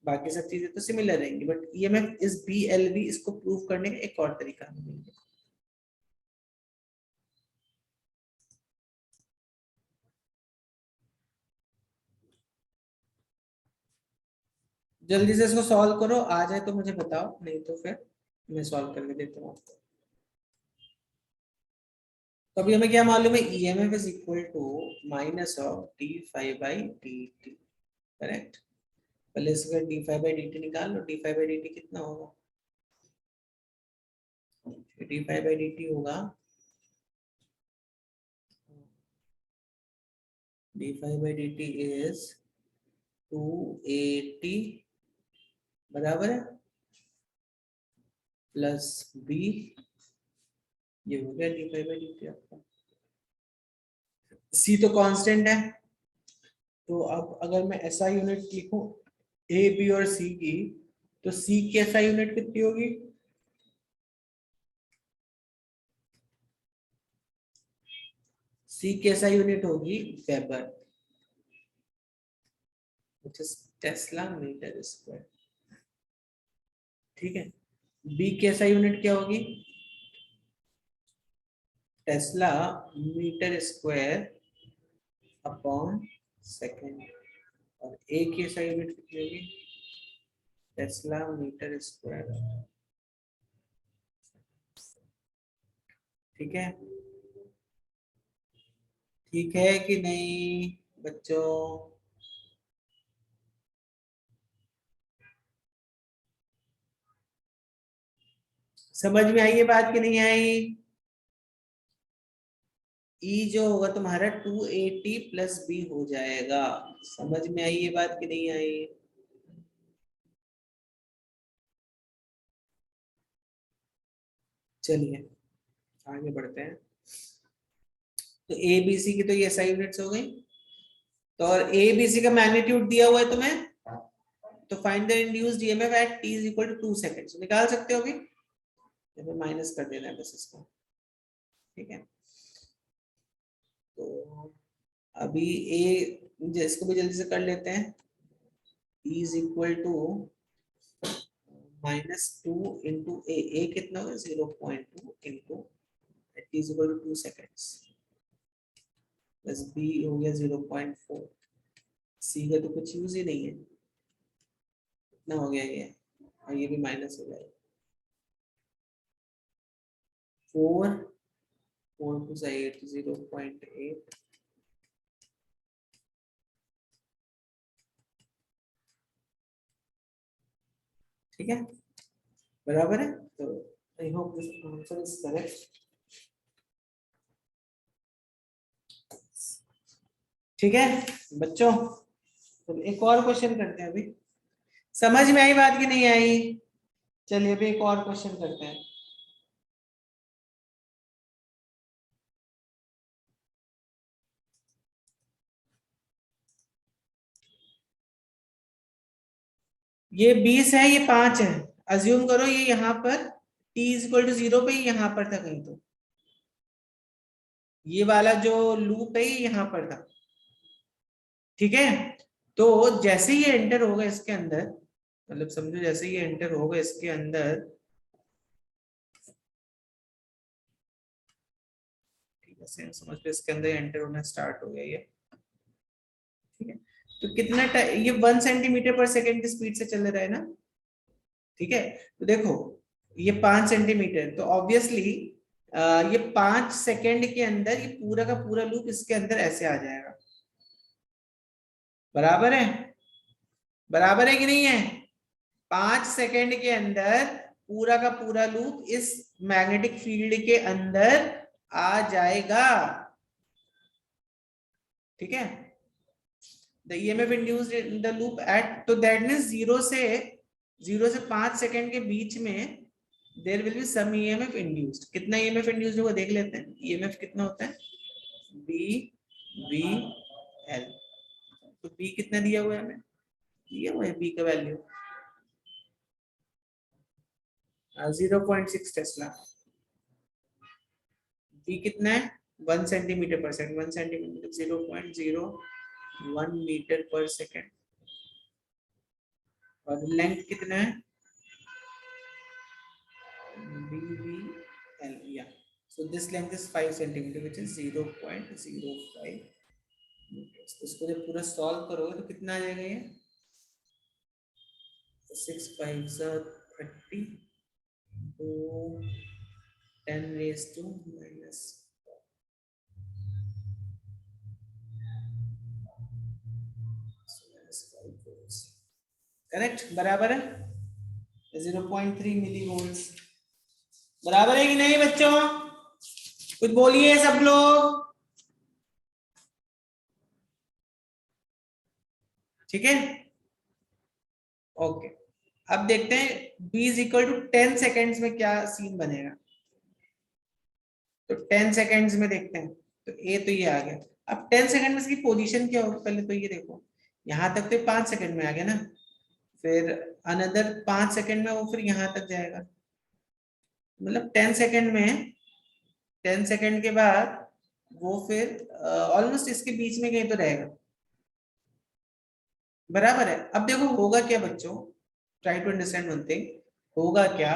बाकी सब चीजें तो सिमिलर रहेंगी, but EMF is B L V, इसको प्रूव करने का एक और तरीका हमें मिल गया। जल्दी से इसको सॉल्व करो, आ जाए तो मुझे बताओ, नहीं तो फिर मैं सॉल्व करके देता हूँ आपको। तो अभी हमें क्या मालूम है, EMF is equal to minus of D phi by D T, correct. पहले इसका D phi by D T निकाल लो, D phi by D T कितना होगा, D phi by D T होगा, D phi by D T is 280, बराबर है, प्लस बी, ये हो गया D phi by D T आपका। सी तो कांस्टेंट है, तो अब अगर मैं ऐसा यूनिट लिखूं ए बी और सी की, तो सी की ऐसा यूनिट कितनी होगी, सी की ऐसा यूनिट होगी weber, which is tesla metre square, ठीक है। बी की ऐसा यूनिट क्या होगी, tesla metre square upon second, और ए की ऐसा यूनिट कितनी होगी, टेस्ला मीटर स्क्वायर, ठीक है। ठीक है कि नहीं बच्चों, समझ में आई ये बात कि नहीं आई। ई जो होगा तुम्हारा 280 प्लस बी हो जाएगा, समझ में आई ये बात कि नहीं आई। चलिए आगे बढ़ते हैं। तो ए बी सी की तो ये SI यूनिट्स हो गई, तो और ए बी सी का मैग्नीट्यूड दिया हुआ है तुम्हें, तो find the induced EMF at t is equal to 2 seconds. निकाल सकते हो अभी माइनस कर देना है बस इसको, ठीक है। तो अभी ए इसको भी जल्दी से कर लेते हैं। e is equal to -2 into A कितना होगा 0.2 into t is equal to 2 seconds plus b हो गया 0.4। c का तो कुछ यूज ही नहीं है, कितना हो गया ये, और ये भी माइनस हो जाएगा 4 टू 8 0.8 ठीक है, बराबर है। तो I hope this answer is correct, ठीक है बच्चों। तो एक और क्वेश्चन करते हैं, अभी समझ में आई बात की नहीं आई? चलिए अभी एक और क्वेश्चन करते हैं। ये 20 है, ये 5 है, अज्यूम करो ये यहाँ पर t इज इक्वल टू 0 पे यहाँ पर था कहीं, तो ये वाला जो लूप है ये यहाँ पर था, ठीक है। तो जैसे ही ये एंटर होगा इसके अंदर, मतलब समझो जैसे ये एंटर होगा इसके अंदर, ठीक है समझ लो इसके अंदर एंटर होना स्टार्ट हो गया ये, ठीक है। तो कितना ये 1 सेंटीमीटर पर सेकेंड की स्पीड से चल रहा है ना, ठीक है। तो देखो ये 5 सेंटीमीटर, तो ऑब्वियसली ये 5 सेकेंड के अंदर ये पूरा का पूरा लूप इसके अंदर ऐसे आ जाएगा, बराबर है, बराबर है कि नहीं है? 5 सेकेंड के अंदर पूरा का पूरा लूप इस मैग्नेटिक फील्ड के अंदर आ जाएगा, ठीक है। The EMF induced in the loop at, तो दैट मींस 0 से 5 सेकेंड के बीच में there will be some EMF induced. कितना ईएमएफ इंड्यूस्ड होगा देख लेते हैं। ईएमएफ कितना होता है, बी वी एल। तो बी कितना दिया हुआ है हमें, दिया हुआ है बी का वैल्यू 0.6 टेस्ला। बी कितना है 1 सेंटीमीटर पर सेकंड, 1 सेंटीमीटर 0.01 मीटर पर सेकंड, और लेंथ कितना है BVL, yeah. So this length is 5 centimeter, which is 0.05 meters. तो इसको जब पूरा सॉल्व करोगे तो कितना आ जाएगा ये, 6 5 30 तो 10 raised to minus करेक्ट, बराबर है 0.3 मिली वोल्ट्स, बराबर है कि नहीं बच्चों? कुछ बोलिए सब लोग, ठीक है ओके। अब देखते हैं b is equal to 10 seconds में क्या सीन बनेगा। तो 10 सेकेंड्स में देखते हैं, तो a तो ये आ गया। अब 10 सेकेंड में इसकी पोजीशन क्या होगी, पहले तो ये देखो, यहां तक तो 5 सेकेंड में आ गया ना, फिर अनदर 5 सेकेंड में वो फिर यहां तक जाएगा, मतलब 10 सेकेंड में, 10 सेकेंड के बाद वो फिर ऑलमोस्ट इसके बीच में कहीं तो रहेगा, बराबर है। अब देखो होगा क्या बच्चों, try to understand one thing, होगा क्या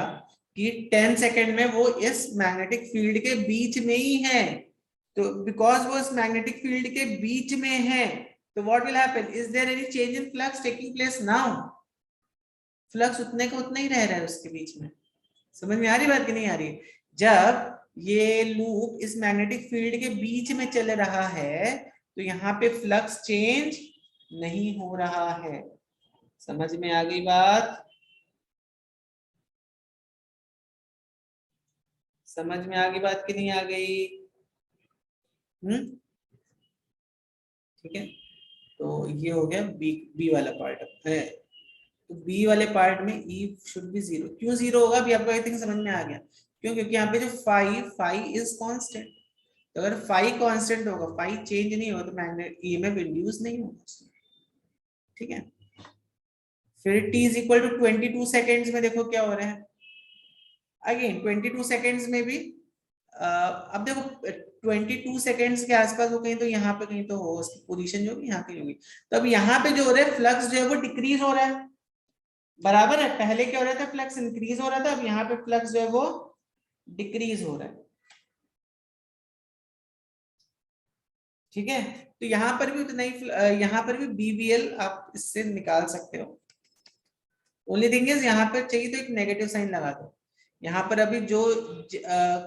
कि 10 सेकेंड में वो इस मैग्नेटिक फील्ड के बीच में ही है, तो बिकॉज वो इस मैग्नेटिक फील्ड के बीच में है, तो what will happen, is there any change in flux taking place now? Flux उतने का उतना ही रह रहा है उसके बीच में। समझ में आ रही बात कि नहीं आ रही? जब ये लूप इस मैग्नेटिक फील्ड के बीच में चल रहा है तो यहाँ पे फ्लक्स चेंज नहीं हो रहा है। समझ में आ गई बात? समझ में आ गई बात कि नहीं आ गई? ठीक है, तो ये हो गया बी वाला पार्ट है। तो बी वाले पार्ट में ई शुड बी 0। क्यों 0 होगा अभी आपको आई थिंक समझ में आ गया, क्यों? क्योंकि यहाँ पे जो फाई इज कांस्टेंट, तो अगर फाई कांस्टेंट होगा, फाई चेंज नहीं होगा, तो मैग्नेट ईएमएफ इंड्यूस नहीं होगा, ठीक है। फिर t is equal to 22 seconds में देखो क्या हो रहा है, अगेन 22 सेकेंड्स में भी अब देखो 22 सेकेंड्स के आसपास हो, कहीं तो यहाँ पे कहीं तो हो, उसकी पोजीशन जो होगी यहाँ कहीं होगी। तो अब यहाँ पे जो हो रहा है फ्लक्स जो है वो डिक्रीज हो रहा है, बराबर है। पहले क्या हो रहा था, फ्लक्स इंक्रीज हो रहा था, अब यहाँ पे फ्लक्स जो है वो डिक्रीज हो रहा है, ठीक है। तो यहाँ पर भी उतना ही, यहाँ पर भी बीबीएल आप इससे निकाल सकते हो। ओनली थिंग इज यहाँ पर चाहिए तो एक नेगेटिव साइन लगा दो। यहाँ पर अभी जो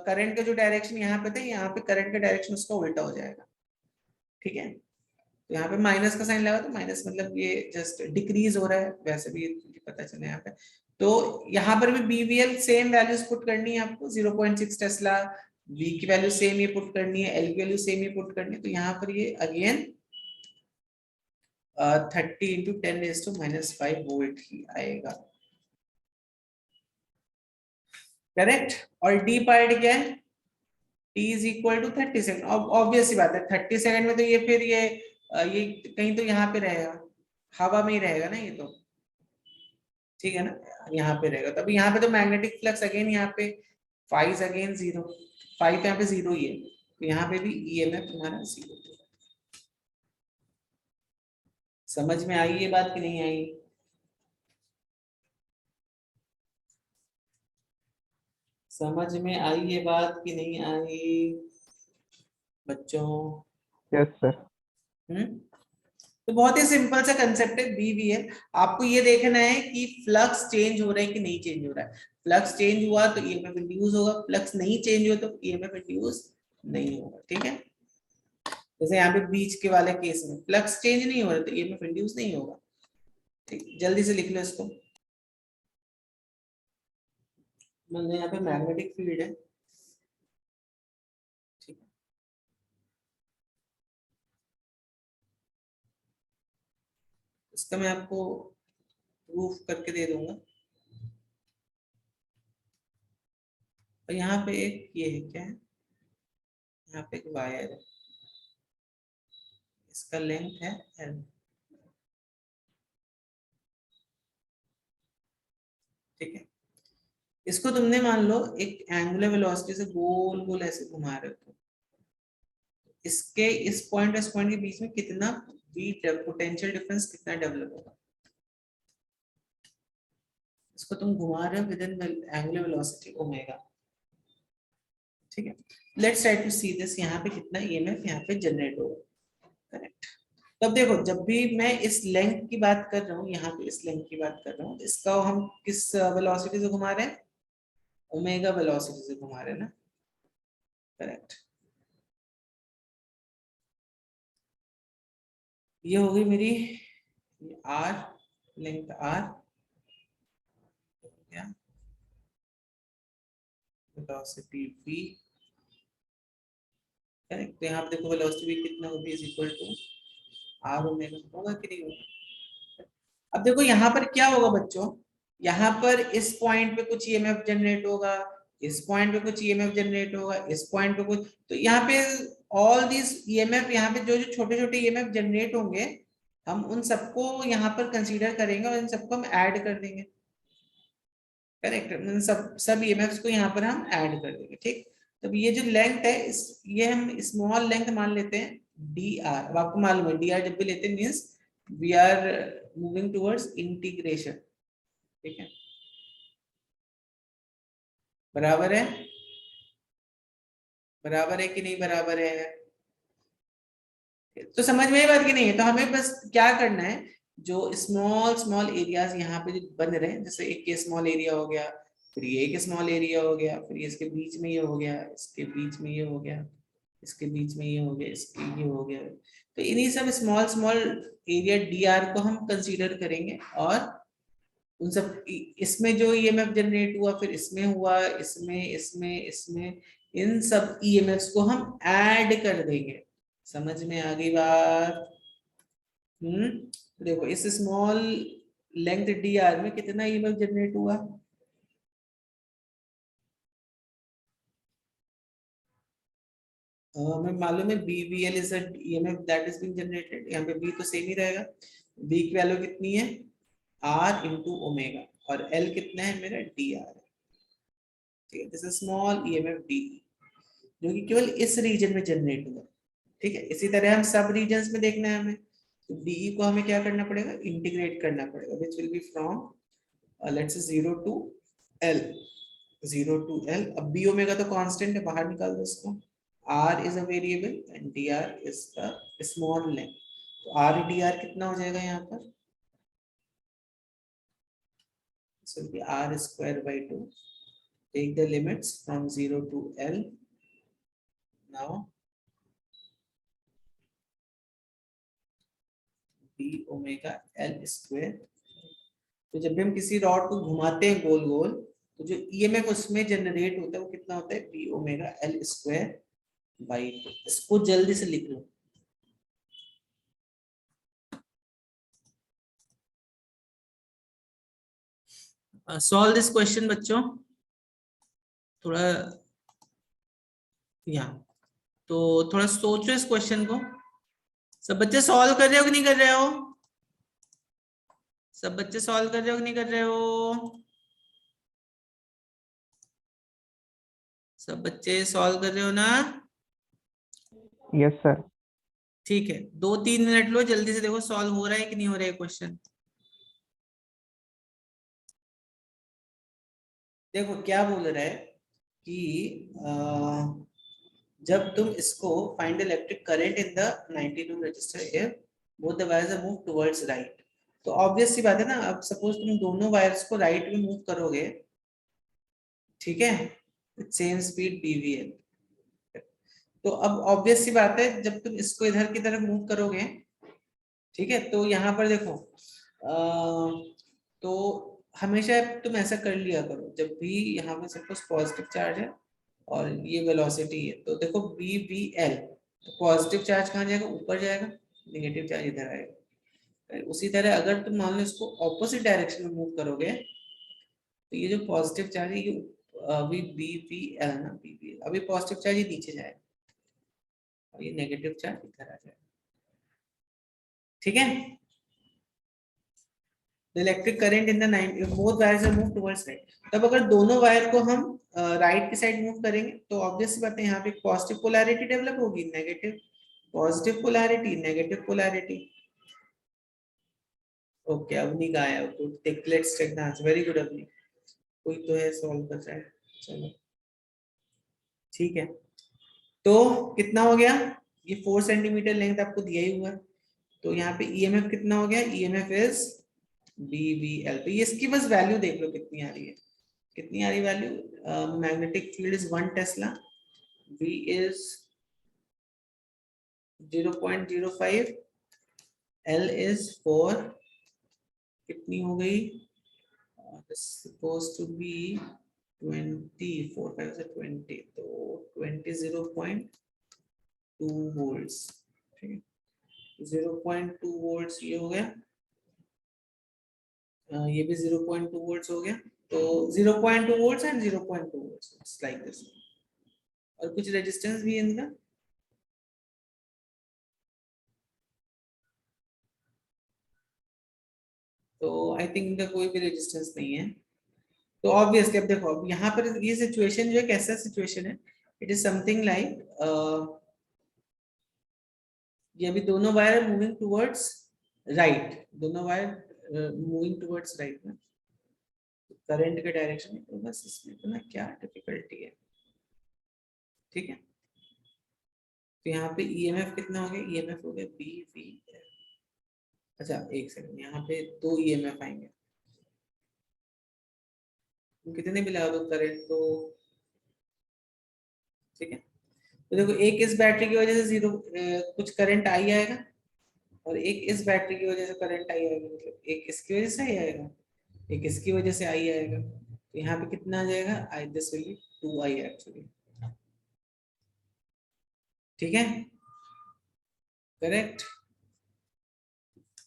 करंट का जो डायरेक्शन यहाँ पे था, यहाँ पे करंट का डायरेक्शन उसका उल्टा हो जाएगा, ठीक है। तो यहाँ पे माइनस का साइन लगा तो माइनस मतलब ये जस्ट डिक्रीज हो रहा है, वैसे भी पता चले यहाँ पे। तो यहाँ पर भी बीवीएल सेम वैल्यूज पुट करनी है आपको, 0.6 टेस्ला, V की वैल्यू सेम ही पुट करनी है, L की वैल्यू सेम ही पुट करनी है। तो यहाँ पर ये अगेन 30 इंटू 10⁻⁻5 वोल्ट ही आएगा, करेक्ट। और डी पार्ट क्या है, t is equal to 30 second. Obvious सी बात है 30 सेकंड में तो ये फिर ये कहीं तो यहाँ पे रहेगा, हवा में ही रहेगा ना ये तो, ठीक है ना, यहाँ पे रहेगा। तब यहाँ पे तो मैग्नेटिक फ्लक्स अगेन यहाँ पे 5 अगेन 0, 5 तो यहाँ पे 0 ही है, तो यहाँ पे भी ईएमएफ तुम्हारा 0। समझ में आई ये बात कि नहीं आई? समझ में आई ये बात कि नहीं आई बच्चों? Yes sir. तो बहुत ही सिंपल सा कंसेप्ट है बीवीएल। आपको ये देखना है कि फ्लक्स चेंज हो रहा है कि नहीं चेंज हो रहा है। फ्लक्स चेंज हुआ तो ईएमएफ इंड्यूस होगा, फ्लक्स नहीं चेंज हुआ तो ईएमएफ इंड्यूस नहीं होगा, ठीक है। जैसे यहाँ पे बीच के वाले केस में फ्लक्स चेंज नहीं हो रहा तो ईएमएफ इंड्यूस नहीं होगा, ठीक। जल्दी से लिख लो इसको। मतलब यहाँ पे मैग्नेटिक फील्ड है, ठीक है। इसका मैं आपको प्रूफ करके दे दूंगा। और यहाँ पे एक ये है, क्या है, यहाँ पे एक वायर है, इसका लेंथ है L, ठीक है। इसको तुमने मान लो एक एंगुलर वेलोसिटी से गोल गोल ऐसे घुमा रहे हो, इसके इस पॉइंट और इस पॉइंट के बीच में कितना पोटेंशियल डिफरेंस कितना डेवलप होगा, इसको तुम घुमा रहे हो with in angular velocity omega, ठीक है। Let's try to see this, यहाँ पे कितना ईएमएफ यहाँ पे जनरेट होगा, करेक्ट। तब देखो जब भी मैं इस लेंथ की बात कर रहा हूँ, यहाँ पे इस लेंथ की बात कर रहा हूँ, इसका हम किस वेलोसिटी से घुमा रहे हैं, ओमेगा वेलोसिटी से घुमा रहे हैं ना, करेक्ट। ये हो गई मेरी R, length R, velocity v, correct. तो यहाँ पे देखो वेलोसिटी v कितना होगी, is equal to R omega, होगा कि नहीं होगा। अब देखो यहाँ पर क्या होगा बच्चों, यहाँ पर इस पॉइंट पे कुछ ईएमएफ जनरेट होगा, इस पॉइंट पे कुछ ईएमएफ जनरेट होगा, इस पॉइंट पे कुछ, तो यहाँ पे ऑल दिस ईएमएफ, यहाँ पे जो जो छोटे छोटे ईएमएफ जनरेट होंगे, हम उन सबको यहाँ पर कंसीडर करेंगे और इन सबको हम ऐड कर देंगे, करेक्ट। सब ईएमएफ को यहाँ पर हम ऐड कर देंगे, ठीक। तो ये जो लेंथ है ये हम स्मॉल लेंथ मान लेते हैं डी आर। अब आपको मालूम है डी आर जब भी लेते हैं means we are moving towards integration, ठीक है, बराबर है, बराबर है कि नहीं बराबर है। तो समझ में ये बात की नहीं है, तो हमें बस क्या करना है, जो स्मॉल स्मॉल एरियाज यहाँ पे जो बन रहे हैं, जैसे एक ये स्मॉल एरिया हो गया, फिर ये एक स्मॉल एरिया हो गया, फिर ये इसके बीच में ये हो गया, इसके बीच में ये हो गया, इसके बीच में ये हो गया, इसके ये हो गया, तो इन्हीं सब small small area D R को हम कंसीडर करेंगे, और उन सब इसमें जो ईएमएफ जनरेट हुआ, फिर इसमें हुआ, इसमें इसमें इसमें, इन सब ईएमएफ को हम ऐड कर देंगे। समझ में आ गई बात? देखो इस स्मॉल लेंथ डी आर में कितना ईएमएफ जनरेट हुआ, हमें मालूम है BVL is EMF that is being generated, यहाँ पे B तो सेम ही रहेगा, B की वैल्यू कितनी है आर इंटू ओमेगा, और एल कितना है मेरा, डी आर है। ठीक है, this is small EMF D, जो कि केवल इस रीजन में जनरेट हुआ। ठीक है, इसी तरह हम सब रीजन्स में देखना है हमें, तो डीई को हमें क्या करना पड़ेगा, इंटीग्रेट करना पड़ेगा, which will be from let's से 0 टू एल, 0 टू एल। अब बी ओमेगा तो कांस्टेंट है, बाहर निकाल दो इसको, R is a variable and D R is the small length, तो आर डी आर कितना हो जाएगा यहाँ पर, this will be r square by 2. Take the limits from 0 to L. Now b omega L square. तो जब भी हम किसी रॉड को घुमाते हैं गोल गोल, तो जो ईएमएफ उसमें जनरेट होता है वो कितना होता है, b omega L square by 2। इसको जल्दी से लिख लो। सॉल्व दिस क्वेश्चन बच्चों, थोड़ा यहाँ तो थोड़ा सोचो इस क्वेश्चन को। सब बच्चे सॉल्व कर रहे हो कि नहीं कर रहे हो, सब बच्चे सॉल्व कर रहे हो कि नहीं कर रहे हो, सब बच्चे सॉल्व कर रहे हो ना? Yes sir. ठीक है, 2-3 मिनट लो, जल्दी से देखो सॉल्व हो रहा है कि नहीं हो रहा है क्वेश्चन। देखो क्या बोल रहा है कि जब तुम इसको find electric current in the 90 ohm resistor if both the wires are move towards right, तो ऑब्वियस सी बात है ना, अब सपोज तुम दोनों वायर्स को राइट में मूव करोगे, ठीक है, सेम स्पीड bvl, तो अब ऑब्वियस सी बात है जब तुम इसको इधर की तरफ मूव करोगे, ठीक है, तो यहाँ पर देखो तो हमेशा तुम ऐसा कर लिया करो, जब भी यहाँ पे सपोज पॉजिटिव चार्ज है और ये वेलोसिटी है, तो देखो bvl, तो पॉजिटिव चार्ज कहाँ जाएगा, ऊपर जाएगा, नेगेटिव चार्ज इधर आएगा। उसी तरह अगर तुम मान लो इसको ऑपोजिट डायरेक्शन में मूव करोगे, तो ये जो पॉजिटिव चार्ज है ये अभी bvl ना, bvl अभी पॉजिटिव चार्ज ये नीचे जाएगा और ये नेगेटिव चार्ज इधर आ जाएगा। ठीक है, the electric current in the 9 if both wires are moved towards right, तब अगर दोनों वायर को हम राइट की साइड मूव करेंगे तो ऑब्वियस बात है यहाँ पे पॉजिटिव पोलैरिटी डेवलप होगी, negative positive polarity negative polarity. Okay, Avni का आया, good, take let's take the answer, very good Avni, कोई तो है सॉल्व कर रहा है, चलो ठीक है। तो कितना हो गया, ये 4 सेंटीमीटर लेंथ आपको दिया ही हुआ है, तो यहाँ पे ईएमएफ कितना हो गया, ईएमएफ इज BVL, तो ये इसकी बस वैल्यू देख लो कितनी आ रही है, कितनी आ रही value, magnetic field is 1 Tesla, V is 0.05, L is 4, कितनी हो गई, सपोज टू बी 20, 4 5 से 20, तो 20 0.2 वोल्ट्स, ठीक है, 0.2 वोल्ट्स ये हो गया, ये भी 0.2 वोल्ट्स हो गया, तो 0.2 volts and 0.2 volts like this, और कुछ रेजिस्टेंस भी है इनका, तो आई थिंक इनका कोई भी रेजिस्टेंस नहीं है, तो ऑब्वियसली अब देखो, अब यहाँ पर ये सिचुएशन जो है कैसा सिचुएशन है, इट इज समथिंग लाइक ये अभी दोनों वायर मूविंग टुवर्ड्स राइट, दोनों वायर मूविंग टुवर्ड्स राइट ना, करंट के डायरेक्शन में, तो बस इसमें तो ना क्या डिफिकल्टी है, ठीक है, तो यहाँ पे ईएमएफ कितना हो गया, ईएमएफ हो गया BVL, अच्छा एक सेकंड, यहाँ पे 2 ईएमएफ आएंगे, कितने मिला दो करंट, तो ठीक है, तो देखो एक इस बैटरी की वजह से जीरो कुछ करंट आई आएगा, और एक इस बैटरी की वजह से करंट आई आएगा, मतलब एक इसकी वजह से आई आएगा, एक इसकी वजह से आई आएगा, तो यहाँ पे कितना आ जाएगा, I this will be 2i actually, ठीक है, करेक्ट,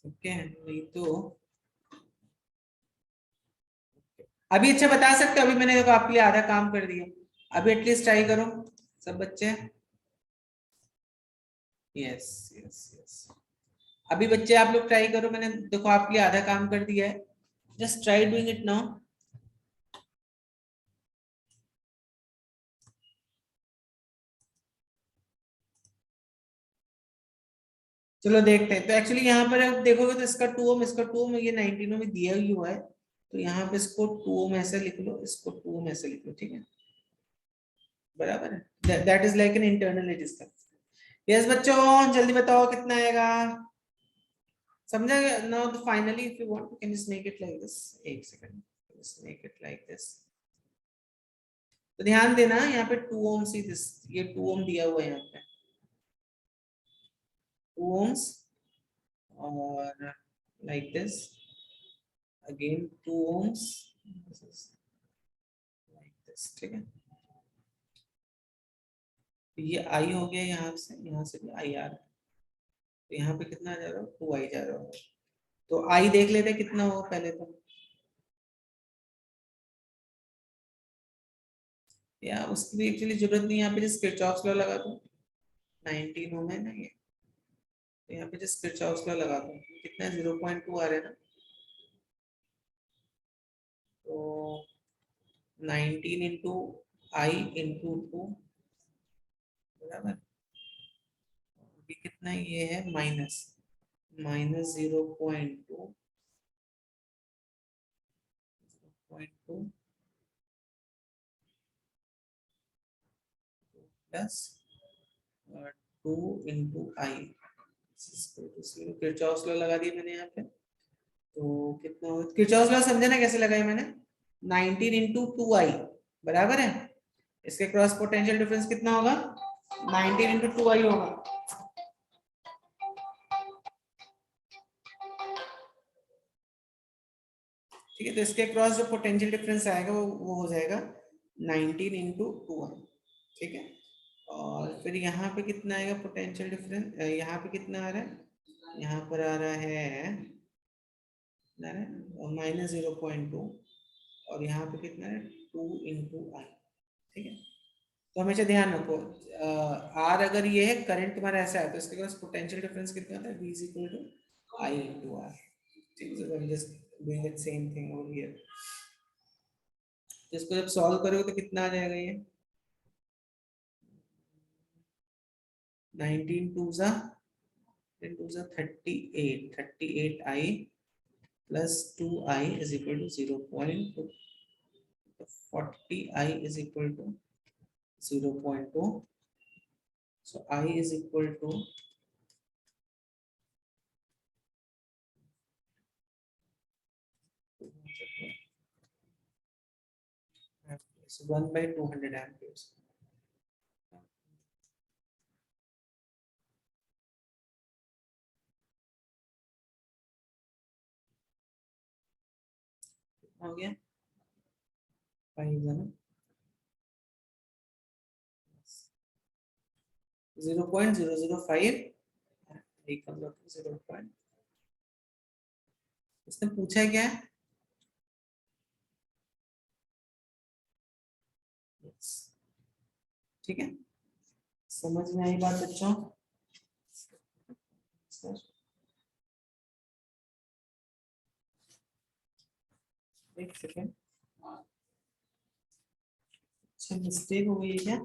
ओके, नहीं तो अभी अच्छा बता सकते हो, अभी मैंने देखो आपके लिए आधा काम कर दिया, अभी एटलीस्ट ट्राई करो सब बच्चे, यस यस यस, अभी बच्चे आप लोग ट्राई करो, मैंने देखो आपके लिए आधा काम कर दिया है, Just try doing it now. चलो देखते हैं। तो एक्चुअली यहाँ पर आप देखोगे तो इसका 2 ओम, इसका 2 ओम, ये 19 ओम में दिया ही हुआ है, तो यहाँ पे इसको 2 ओम ऐसे लिख लो, इसको 2 ओम ऐसे लिख लो, ठीक है, बराबर है। That is like an internal resistance. Yes बच्चों, जल्दी बताओ कितना आएगा, समझा? Now finally if you want you can just make it like this. एक second, just make it like this. तो ध्यान देना यहाँ पे 2 ओम सी दिस, ये 2 ओम दिया हुआ है यहाँ पे 2 ohms, और like this again 2 ohms, this is like this, ठीक है। तो ये I हो गया, यहाँ से भी I आ रहा है, तो यहाँ पे कितना जा रहा है, 2I जा रहा है। तो I देख लेते हैं कितना होगा पहले तो, या उसकी भी एक्चुअली जरूरत नहीं है, यहाँ पे जस्ट किरचॉफ्स लॉ लगा दूं, 19 ओम है ना ये, तो यहाँ पे जस्ट किरचॉफ्स लॉ लगा दूं, कितना 0.2 आ रहा है ना, तो 19 इंटू I इंटू 2, बराबर, अभी कितना ये है, माइनस 0.2 प्लस 2 इंटू आई, किरचॉफ्स लॉ लगा दिया मैंने यहाँ पे, तो कितना होगा, किरचॉफ्स लॉ समझे ना कैसे लगाया मैंने, 19 इंटू 2i, बराबर है, इसके क्रॉस पोटेंशियल डिफरेंस कितना होगा, 19 इंटू 2i होगा, ठीक है। तो इसके क्रॉस जो पोटेंशियल डिफरेंस आएगा वो हो जाएगा 19 इंटू 2i, ठीक है। और फिर यहाँ पे कितना आएगा पोटेंशियल डिफरेंस, यहाँ पे कितना आ रहा है, यहाँ पर आ रहा है -0.2, और यहाँ पे कितना है 2 इंटू आई, ठीक है। तो हमेशा ध्यान रखो, आर अगर ये है करंट तुम्हारा ऐसा है, तो इसके पास पोटेंशियल डिफरेंस कितना होता है, V is equal to I into R, ठीक है। I'm just doing that same thing over here। इसको जब सॉल्व करोगे तो कितना आ जाएगा ये, 19 टू ज़ा 38i plus 2i is equal to 0.2, 40i is equal to 0.2, so I is equal to so 1/200 amperes। हो गया 0.005, इसने पूछा क्या है, ठीक है, समझ में आई बात बच्चों? एक सेकेंड, अच्छा मिस्टेक हो गई है क्या,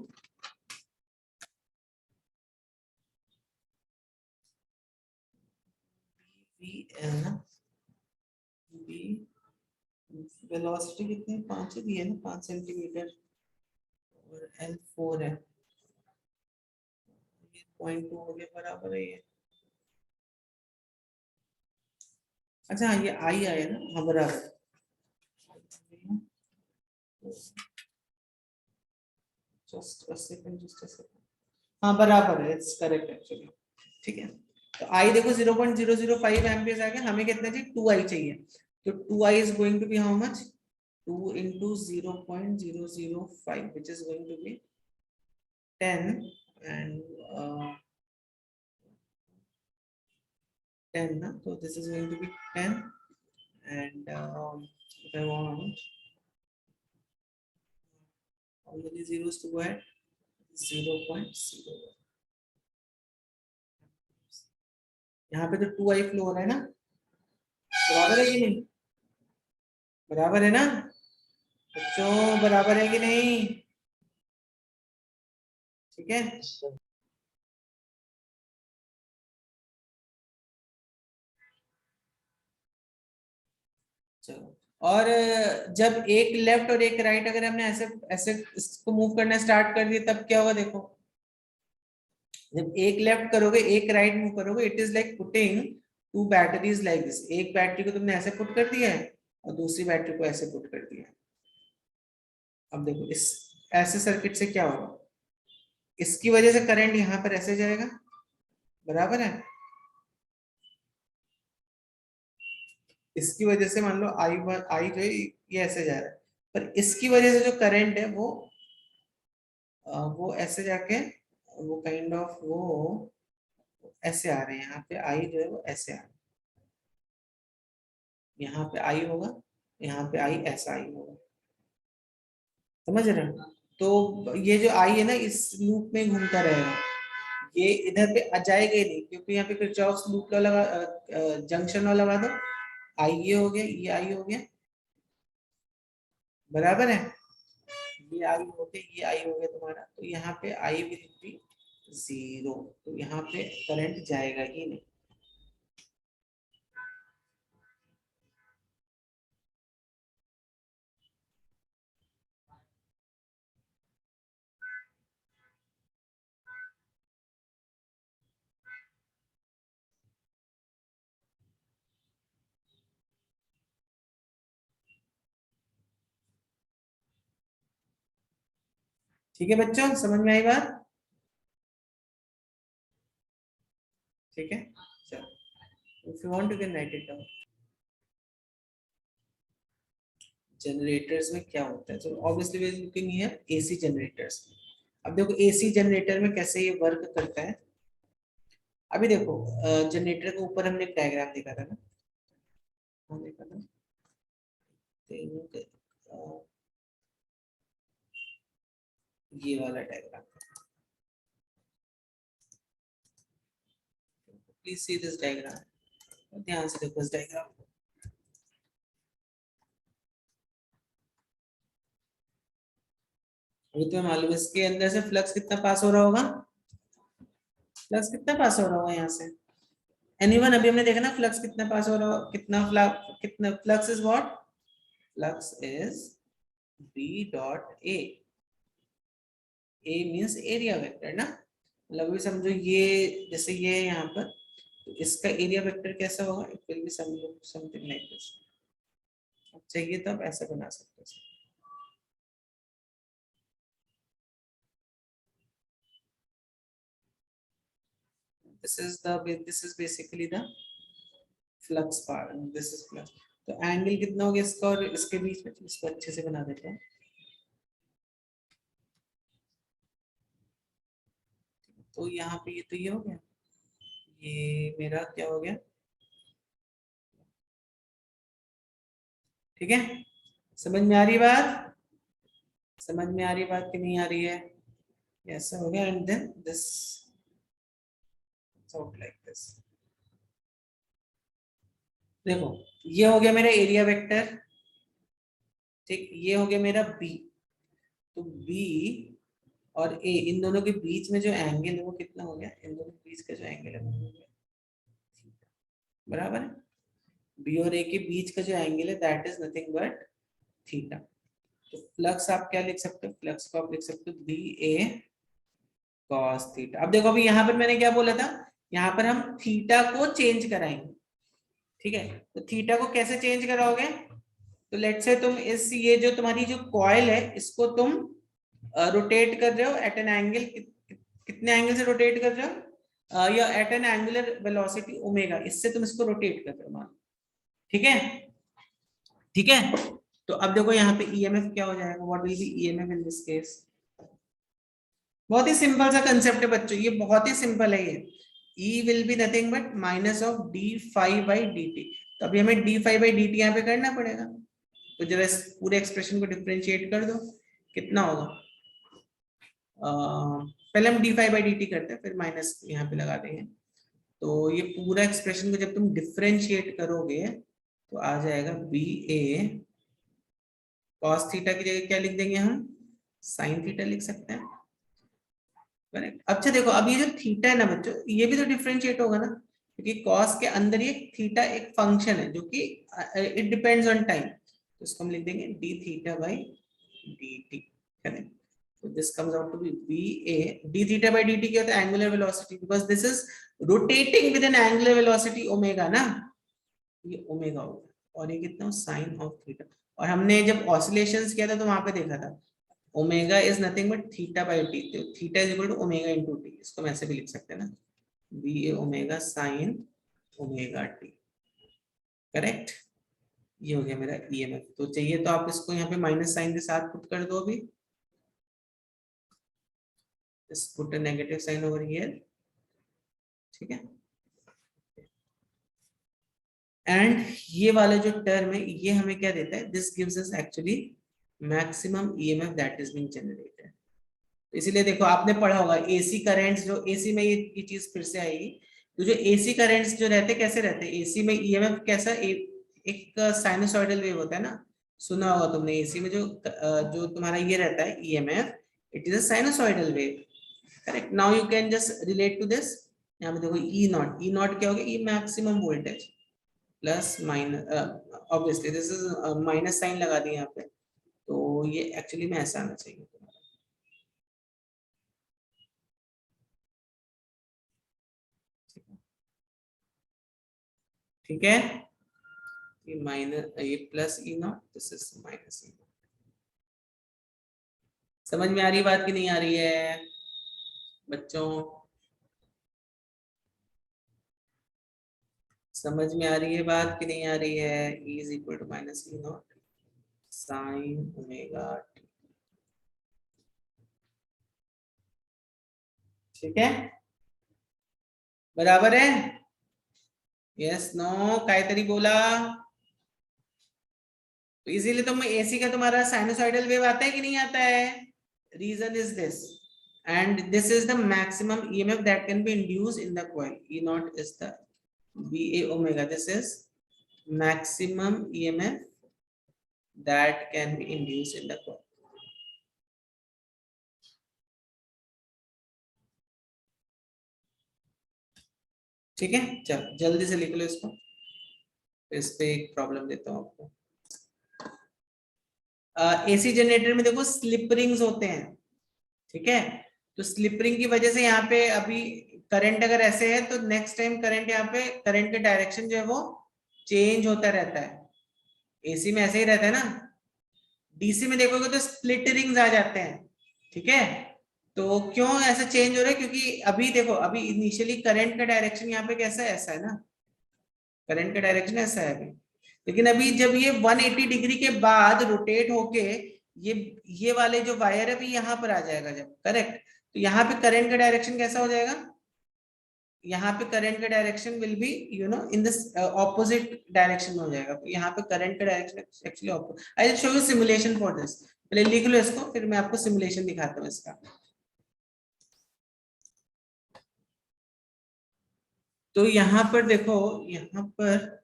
वेलोसिटी कितनी 5 दी है ना, 5 सेंटीमीटर, और L4 है, ये 0.2 हो गया, बराबर है ये, अच्छा हाँ, ये आई आया ना, हाँ बराबर, जस्ट अ सेकंड, हाँ बराबर है, इट्स करेक्ट एक्चुअली, ठीक है। तो आई देखो 0.005 एम्पियर आ गया, हमें कितना चाहिए, 2i चाहिए, तो 2i is going to be how much, 2 into 0.005 which is going to be 10, and 10 na? So this is going to be 10, and if I want how many zeros to add, 0.0, यहाँ पे तो 2i फ्लो हो रहा है ना, बराबर है कि नहीं, बराबर है ना बच्चों, बराबर है कि नहीं? ठीक है, चलो। और जब एक लेफ्ट और एक राइट अगर हमने ऐसे ऐसे इसको मूव करना स्टार्ट कर दिया तब क्या होगा देखो, जब एक लेफ्ट करोगे एक राइट मूव करोगे, it is like putting two batteries like this. एक बैटरी को तुमने ऐसे पुट कर दिया है और दूसरी बैटरी को ऐसे पुट कर दिया है। अब देखो इस ऐसे सर्किट से क्या होगा, इसकी वजह से करंट यहाँ पर ऐसे जाएगा, बराबर है। इसकी वजह से मान लो आई जो है ये ऐसे जा रहा है, पर इसकी वजह से जो करंट है वो ऐसे जाके वो काइंड ऑफ वो ऐसे आ रहे हैं। यहाँ पे आई जो है वो ऐसे आ रहा है, यहाँ पे आई होगा, यहाँ पे आई ऐसा आई होगा, समझ रहे हो? तो ये जो आई है ना इस लूप में घूमता रहेगा, ये इधर पे आ जाएगा ही नहीं, क्योंकि यहाँ पे किरचॉफ्स लूप लॉ लगा, जंक्शन लॉ लगा दो, आई ये हो गया, ये आई हो गया, बराबर है। ये आई हो गया, ये आई हो गया तुम्हारा, तो यहाँ पे आई विल बी 0, तो यहाँ पे करंट जाएगा ही नहीं। ठीक है बच्चों, समझ में आई बात? ठीक है, चलो, if you want you can write it down. Generators में क्या होता है, चलो obviously we are looking here AC generators. अब देखो एसी जनरेटर में कैसे ये वर्क करता है। अभी देखो जनरेटर के ऊपर हमने एक डायग्राम देखा था ना, हाँ देखा था, ये वाला diagram, please see this diagram, ध्यान से देखो इस डायग्राम को। अभी तुम्हें मालूम है इसके अंदर से फ्लक्स कितना पास हो रहा होगा, फ्लक्स कितना पास हो रहा होगा यहाँ से, एनीवन? अभी हमने देखा ना फ्लक्स कितना पास हो रहा हो, कितना flux is what, flux is B dot A, A means area vector ना, मतलब अभी समझो ये जैसे ये है यहाँ पर, तो इसका एरिया वेक्टर कैसा होगा, it will be something like this. चाहिए तो आप ऐसे बना सकते हो, this is basically the flux part and this is flux। तो एंगल कितना हो गया इसका और इसके बीच में, इसको अच्छे से बना देते हैं। तो यहाँ पे ये तो ये हो गया, ये मेरा क्या हो गया, ठीक है, समझ में आ रही बात, समझ में आ रही बात कि नहीं आ रही है? ऐसा हो गया and then this out like this. देखो ये हो गया मेरा एरिया वेक्टर, ठीक, ये हो गया मेरा बी, तो बी और ए इन दोनों के बीच में जो एंगल है वो कितना हो गया, इन दोनों के बीच का जो एंगल है वो हो गया, बराबर है। बी और ए के बीच का जो एंगल है that is nothing but theta. तो फ्लक्स आप क्या लिख सकते हो, फ्लक्स को आप लिख सकते हो बी ए कॉस थीटा। अब देखो अभी यहाँ पर मैंने क्या बोला था, यहाँ पर हम थीटा को चेंज कराएंगे, ठीक है। तो थीटा को कैसे चेंज कराओगे, तो लेट्स से तुम इस ये जो तुम्हारी जो कॉइल है इसको तुम रोटेट कर रहे हो एट एन एंगल, कितने एंगल से रोटेट कर रहे हो, या at an angular velocity omega, इससे तुम इसको रोटेट कर रहे हो मान, ठीक है, ठीक है। तो अब देखो यहाँ पे ईएमएफ क्या हो जाएगा, what will B EMF in this case. बहुत ही सिंपल सा कंसेप्ट है बच्चों, ये बहुत ही सिंपल है ये, E will be nothing but minus of d∅/dt। तो अभी हमें d∅/dt यहाँ पे करना पड़ेगा, तो जरा इस पूरे एक्सप्रेशन को डिफरेंशिएट कर दो, कितना होगा, पहले हम d∅/dt करते हैं फिर माइनस यहाँ पे लगा देंगे। तो ये पूरा एक्सप्रेशन को जब तुम डिफरेंशिएट करोगे तो आ जाएगा बी ए cos थीटा की जगह क्या लिख देंगे हम, sin थीटा लिख सकते हैं, करेक्ट। अच्छा देखो अब ये जो थीटा है ना बच्चों, ये भी तो डिफरेंशिएट होगा ना, क्योंकि cos के अंदर ये थीटा एक फंक्शन है जो कि इट डिपेंड्स ऑन टाइम, तो इसको हम लिख देंगे d theta by dt, correct. So this comes out to be VA d theta by dt क्या होता है, angular velocity, because this is rotating with an angular velocity omega ना, ये ओमेगा होगा, और ये कितना साइन ऑफ थीटा, और हमने जब ऑसिलेशंस किया था तो वहां पे देखा था omega is nothing but theta by T, तो theta is equal to omega into T, इसको हम ऐसे भी लिख सकते हैं ना, V A omega sine omega T, correct. ये हो गया मेरा ईएमएफ। तो चाहिए तो आप इसको यहाँ पे माइनस साइन के साथ पुट कर दो अभी, just put a negative sign over here, ठीक है। एंड ये वाला जो टर्म है ये हमें क्या देता है, this gives us actually maximum EMF that is being generated. इसीलिए देखो आपने पढ़ा होगा एसी करंट्स, जो एसी में ये चीज फिर से आएगी, तो जो एसी करंट्स जो रहते कैसे रहते हैं, एसी में ईएमएफ कैसा, एक साइनसॉइडल वेव होता है ना, सुना होगा तुमने, एसी में जो तुम्हारा ये रहता है EMF, it is a sinusoidal wave, correct. Now you can just relate to this, यहाँ पे देखो ई नॉट क्या हो गया, E maximum voltage plus minus, obviously this is minus sine लगा दिया यहाँ पे, तो ये एक्चुअली में ऐसा आना चाहिए तुम्हारा, ठीक है। ये माइनस, ये plus E not, this is minus E not. समझ में आ रही बात कि नहीं आ रही है बच्चों, समझ में आ रही है बात कि नहीं आ रही है, e is equal to minus E naught sine omega T, ठीक है, बराबर है, यस नो, कायतरी बोला, तो इसीलिए तो एसी का तुम्हारा साइनोसॉइडल वेव आता है कि नहीं आता है, reason is this, and this is the maximum EMF that can be induced in the coil, E naught is the VA omega, this is maximum EMF that can be induced in the coil, ठीक है। चलो जल्दी से लिख लो इसको, इस पे एक प्रॉब्लम देता हूँ आपको। एसी जनरेटर में देखो स्लिप रिंग्स होते हैं, ठीक है, तो स्लिप रिंग की वजह से यहाँ पे अभी करंट अगर ऐसे है तो नेक्स्ट टाइम करंट, यहाँ पे करंट का डायरेक्शन जो है वो चेंज होता रहता है, एसी में ऐसे ही रहता है ना, डीसी में देखोगे तो स्प्लिट रिंग्स आ जाते हैं, ठीक है। तो क्यों ऐसा चेंज हो रहा है, क्योंकि अभी देखो अभी इनिशियली करंट का डायरेक्शन यहाँ पे कैसा है, ऐसा है ना, करंट का डायरेक्शन ऐसा है अभी, लेकिन अभी जब ये 180 डिग्री के बाद रोटेट होके ये वाले जो वायर है अभी यहाँ पर आ जाएगा जब, करेक्ट, तो यहाँ पे करंट का डायरेक्शन कैसा हो जाएगा, यहाँ पे करंट का direction will B you know in this opposite direction में हो जाएगा, तो यहाँ पे करंट का direction actually opposite. I will show you simulation for this, पहले लिख लो इसको फिर मैं आपको सिमुलेशन दिखाता हूँ इसका। तो यहाँ पर देखो, यहाँ पर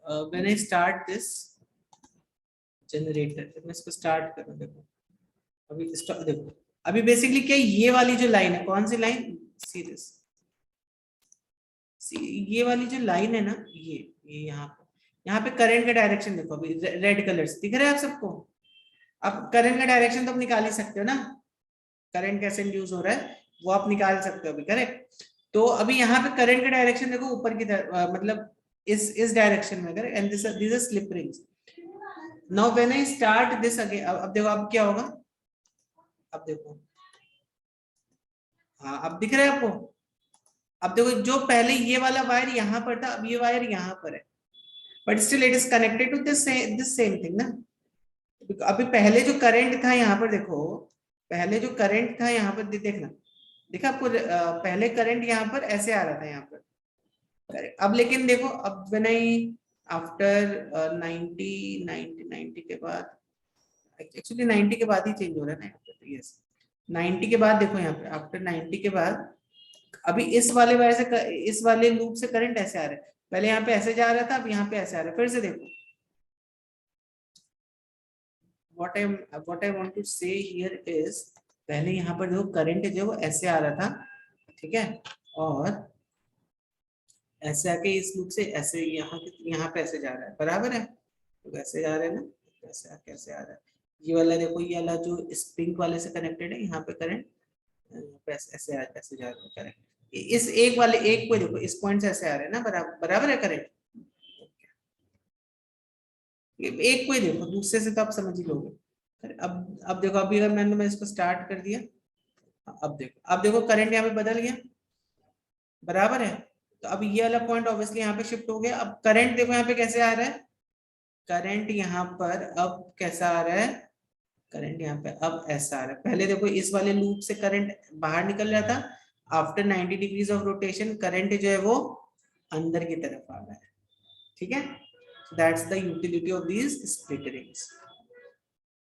when I start this generator, जब मैं इसको स्टार्ट करूँ, देखो अभी देखो अभी बेसिकली क्या, ये वाली जो लाइन है, कौन सी लाइन, सी दिस, ये वाली जो लाइन है ना, ये यहाँ पे करंट का डायरेक्शन देखो, अभी रेड कलर्स दिख रहा है आप सबको, अब करंट का डायरेक्शन तो आप निकाल ही सकते हो ना, करंट कैसे इंड्यूस हो रहा है वो आप निकाल सकते हो अभी, करेक्ट। तो अभी यहाँ पे करंट का डायरेक्शन देखो ऊपर की तरफ, मतलब इस डायरेक्शन में, correct, and this are slip rings. Now when I start this again, अब देखो अब क्या होगा, अब देखो, हाँ अब दिख रहा है आपको, अब देखो जो पहले ये वाला वायर यहाँ पर था, अब ये वायर यहाँ पर है, but still it is connected to this same thing ना। अभी पहले जो करंट था यहाँ पर देखो, पहले जो करंट था यहाँ पर देखना, देखा आपको, पहले करंट यहाँ पर ऐसे आ रहा था यहाँ पर, अब लेकिन देखो अब व्हेन आई आफ्टर 90 के बाद, एक्चुअली 90 के बाद ही चेंज हो रहा है ना यहाँ पे, यस 90 के बाद देखो यहाँ पे आफ्टर 90 के बाद, अभी इस वाले वायर से, इस वाले लूप से करंट ऐसे आ रहा है, पहले यहाँ पे ऐसे जा रहा था, अब यहाँ पे ऐसे आ रहा है, फिर से देखो व्हाट आई वांट टू से हियर इज, पहले यहाँ पर जो करंट जो वो ऐसे आ रहा था, ठीक है, और ऐसे आके इस लूप से ऐसे यहाँ पे ऐसे जा रहा है, बराबर है, तो ऐसे जा रहे हैं ना, ऐसे कैसे आ रहा है, ये वाला देखो, ये वाला जो इस पिंक वाले से कनेक्टेड है, यहाँ पे करंट ऐसे ऐसे जा रहा है करंट, इस एक वाले एक को देखो, इस पॉइंट से ऐसे आ रहे हैं ना, बराबर है करंट, एक को ही देखो, दूसरे से तो आप समझ ही लोगे। अब देखो, अभी अगर मैं इसको स्टार्ट कर दिया, अब देखो करंट यहाँ पे बदल गया, बराबर है, तो अब ये वाला पॉइंट ऑब्वियसली यहाँ पे शिफ्ट हो गया। अब करंट देखो यहाँ पे कैसे आ रहा है, करंट यहाँ पर अब कैसा आ रहा है, करंट यहाँ पे अब ऐसा आ रहा है, पहले देखो इस वाले लूप से करंट बाहर निकल रहा था, after 90 degrees of rotation current जो है वो अंदर की तरफ आ रहा है, ठीक है, that's the utility of these split rings.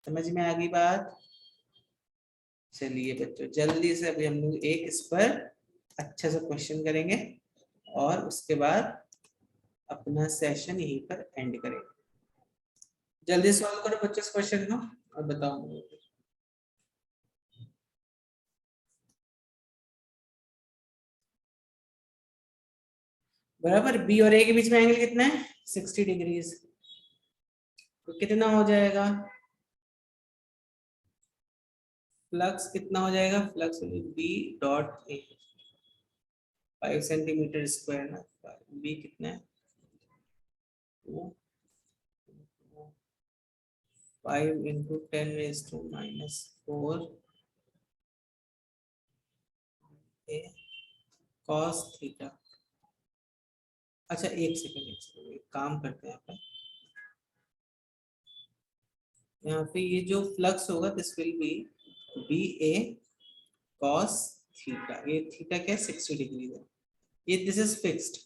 समझ में आ गई बात? चलिए बच्चों, जल्दी से अभी हम लोग एक इस पर अच्छा सा क्वेश्चन करेंगे और उसके बाद अपना सेशन यहीं पर एंड करेंगे। जल्दी सॉल्व करो बच्चों इस क्वेश्चन को और बताओ मुझे। बराबर, बी और ए के बीच में एंगल कितना है, 60 डिग्रीज, तो कितना हो जाएगा, फ्लक्स कितना हो जाएगा, flux B dot A 5 centimetre square ना, बी कितना है 5 into 10 raised to -4 a cos theta. अच्छा एक सेकंड एक काम करते हैं यहाँ पे ये जो फ्लक्स होगा this will be B A cos theta, ये थीटा क्या है 60 डिग्री है, ये this is fixed,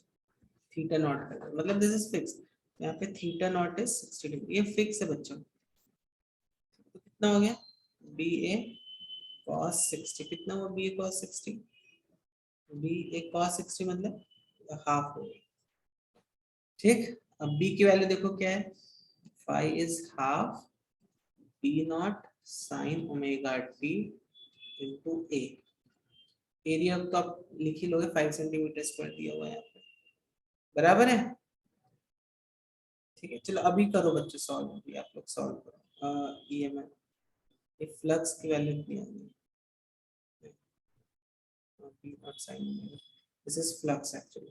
theta naught है मतलब दिस इज फिक्स्ड, यहाँ पे थीटा नॉट इज 60 डिग्री, ये फिक्स है बच्चों। तो कितना हो गया बी ए cos 60, कितना हुआ B A cos 60, B A cos 60 मतलब हाफ हो गया, ठीक। अब b की वैल्यू देखो क्या है, phi is half B naught sine omega T into A, area तो आप लिख ही लोगे 5 सेंटीमीटर स्क्वायर दिया हुआ है यहाँ पे, बराबर है, ठीक है। चलो अभी करो बच्चे सॉल्व, अभी आप लोग सॉल्व करो ईएमएफ, ये फ्लक्स की वैल्यू कितनी आ गई, B naught sine omega, this is flux actually.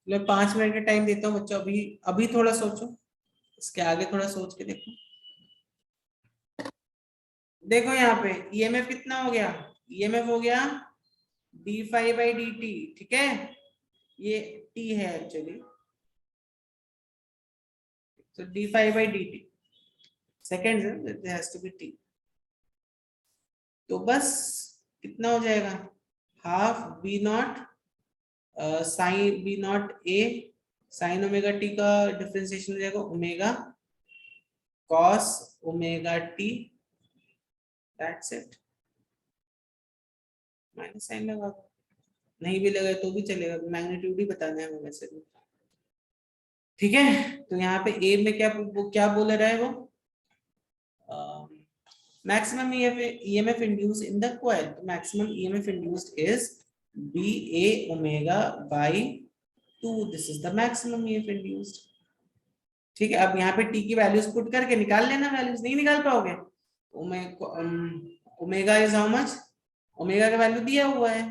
मैं 5 मिनट का टाइम देता हूँ बच्चों, अभी थोड़ा सोचो, इसके आगे थोड़ा सोच के देखो। देखो यहाँ पे ईएमएफ कितना हो गया, ईएमएफ हो गया D phi by D T, ठीक है, ये टी है एक्चुअली, तो D phi by D T second has to be T, तो बस कितना हो जाएगा half B naught sine B naught A sine omega T का डिफरेंशिएशन हो जाएगा omega cos omega T, that's it, minus sine लगा दो, नहीं भी लगा तो भी चलेगा, मैग्नीट्यूड ही बताना है हमें वैसे भी, ठीक है। तो यहाँ पे ए में क्या बोल रहा है वो, maximum EMF induced in the coil, maximum EMF induced is BA omega by 2, this is the maximum EMF induced, ठीक है। अब यहाँ पे t की वैल्यूज पुट करके निकाल लेना, वैल्यूज नहीं निकाल पाओगे, omega is how much, omega का वैल्यू दिया हुआ है,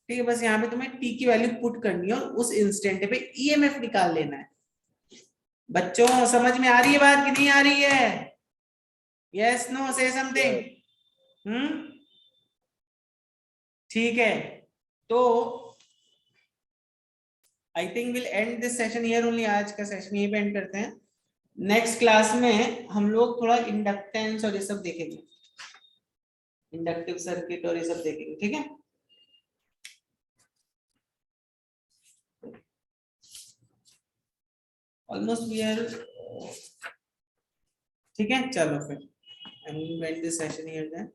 ठीक है, बस यहाँ पे तुम्हें t की वैल्यू पुट करनी है और उस इंस्टेंट पे EMF निकाल लेना है। बच्चों समझ में आ रही है बात कि नहीं आ रही है, Yes, no, say something. ठीक है, तो I think will and this session here only, आज का सेशन यहीं पे एंड करते हैं। नेक्स्ट क्लास में हम लोग थोड़ा इंडक्टेंस और ये सब देखेंगे, इंडक्टिव सर्किट और ये सब देखेंगे, ठीक है। ऑलमोस्ट वी आर, ठीक है, चलो फिर end this session here then.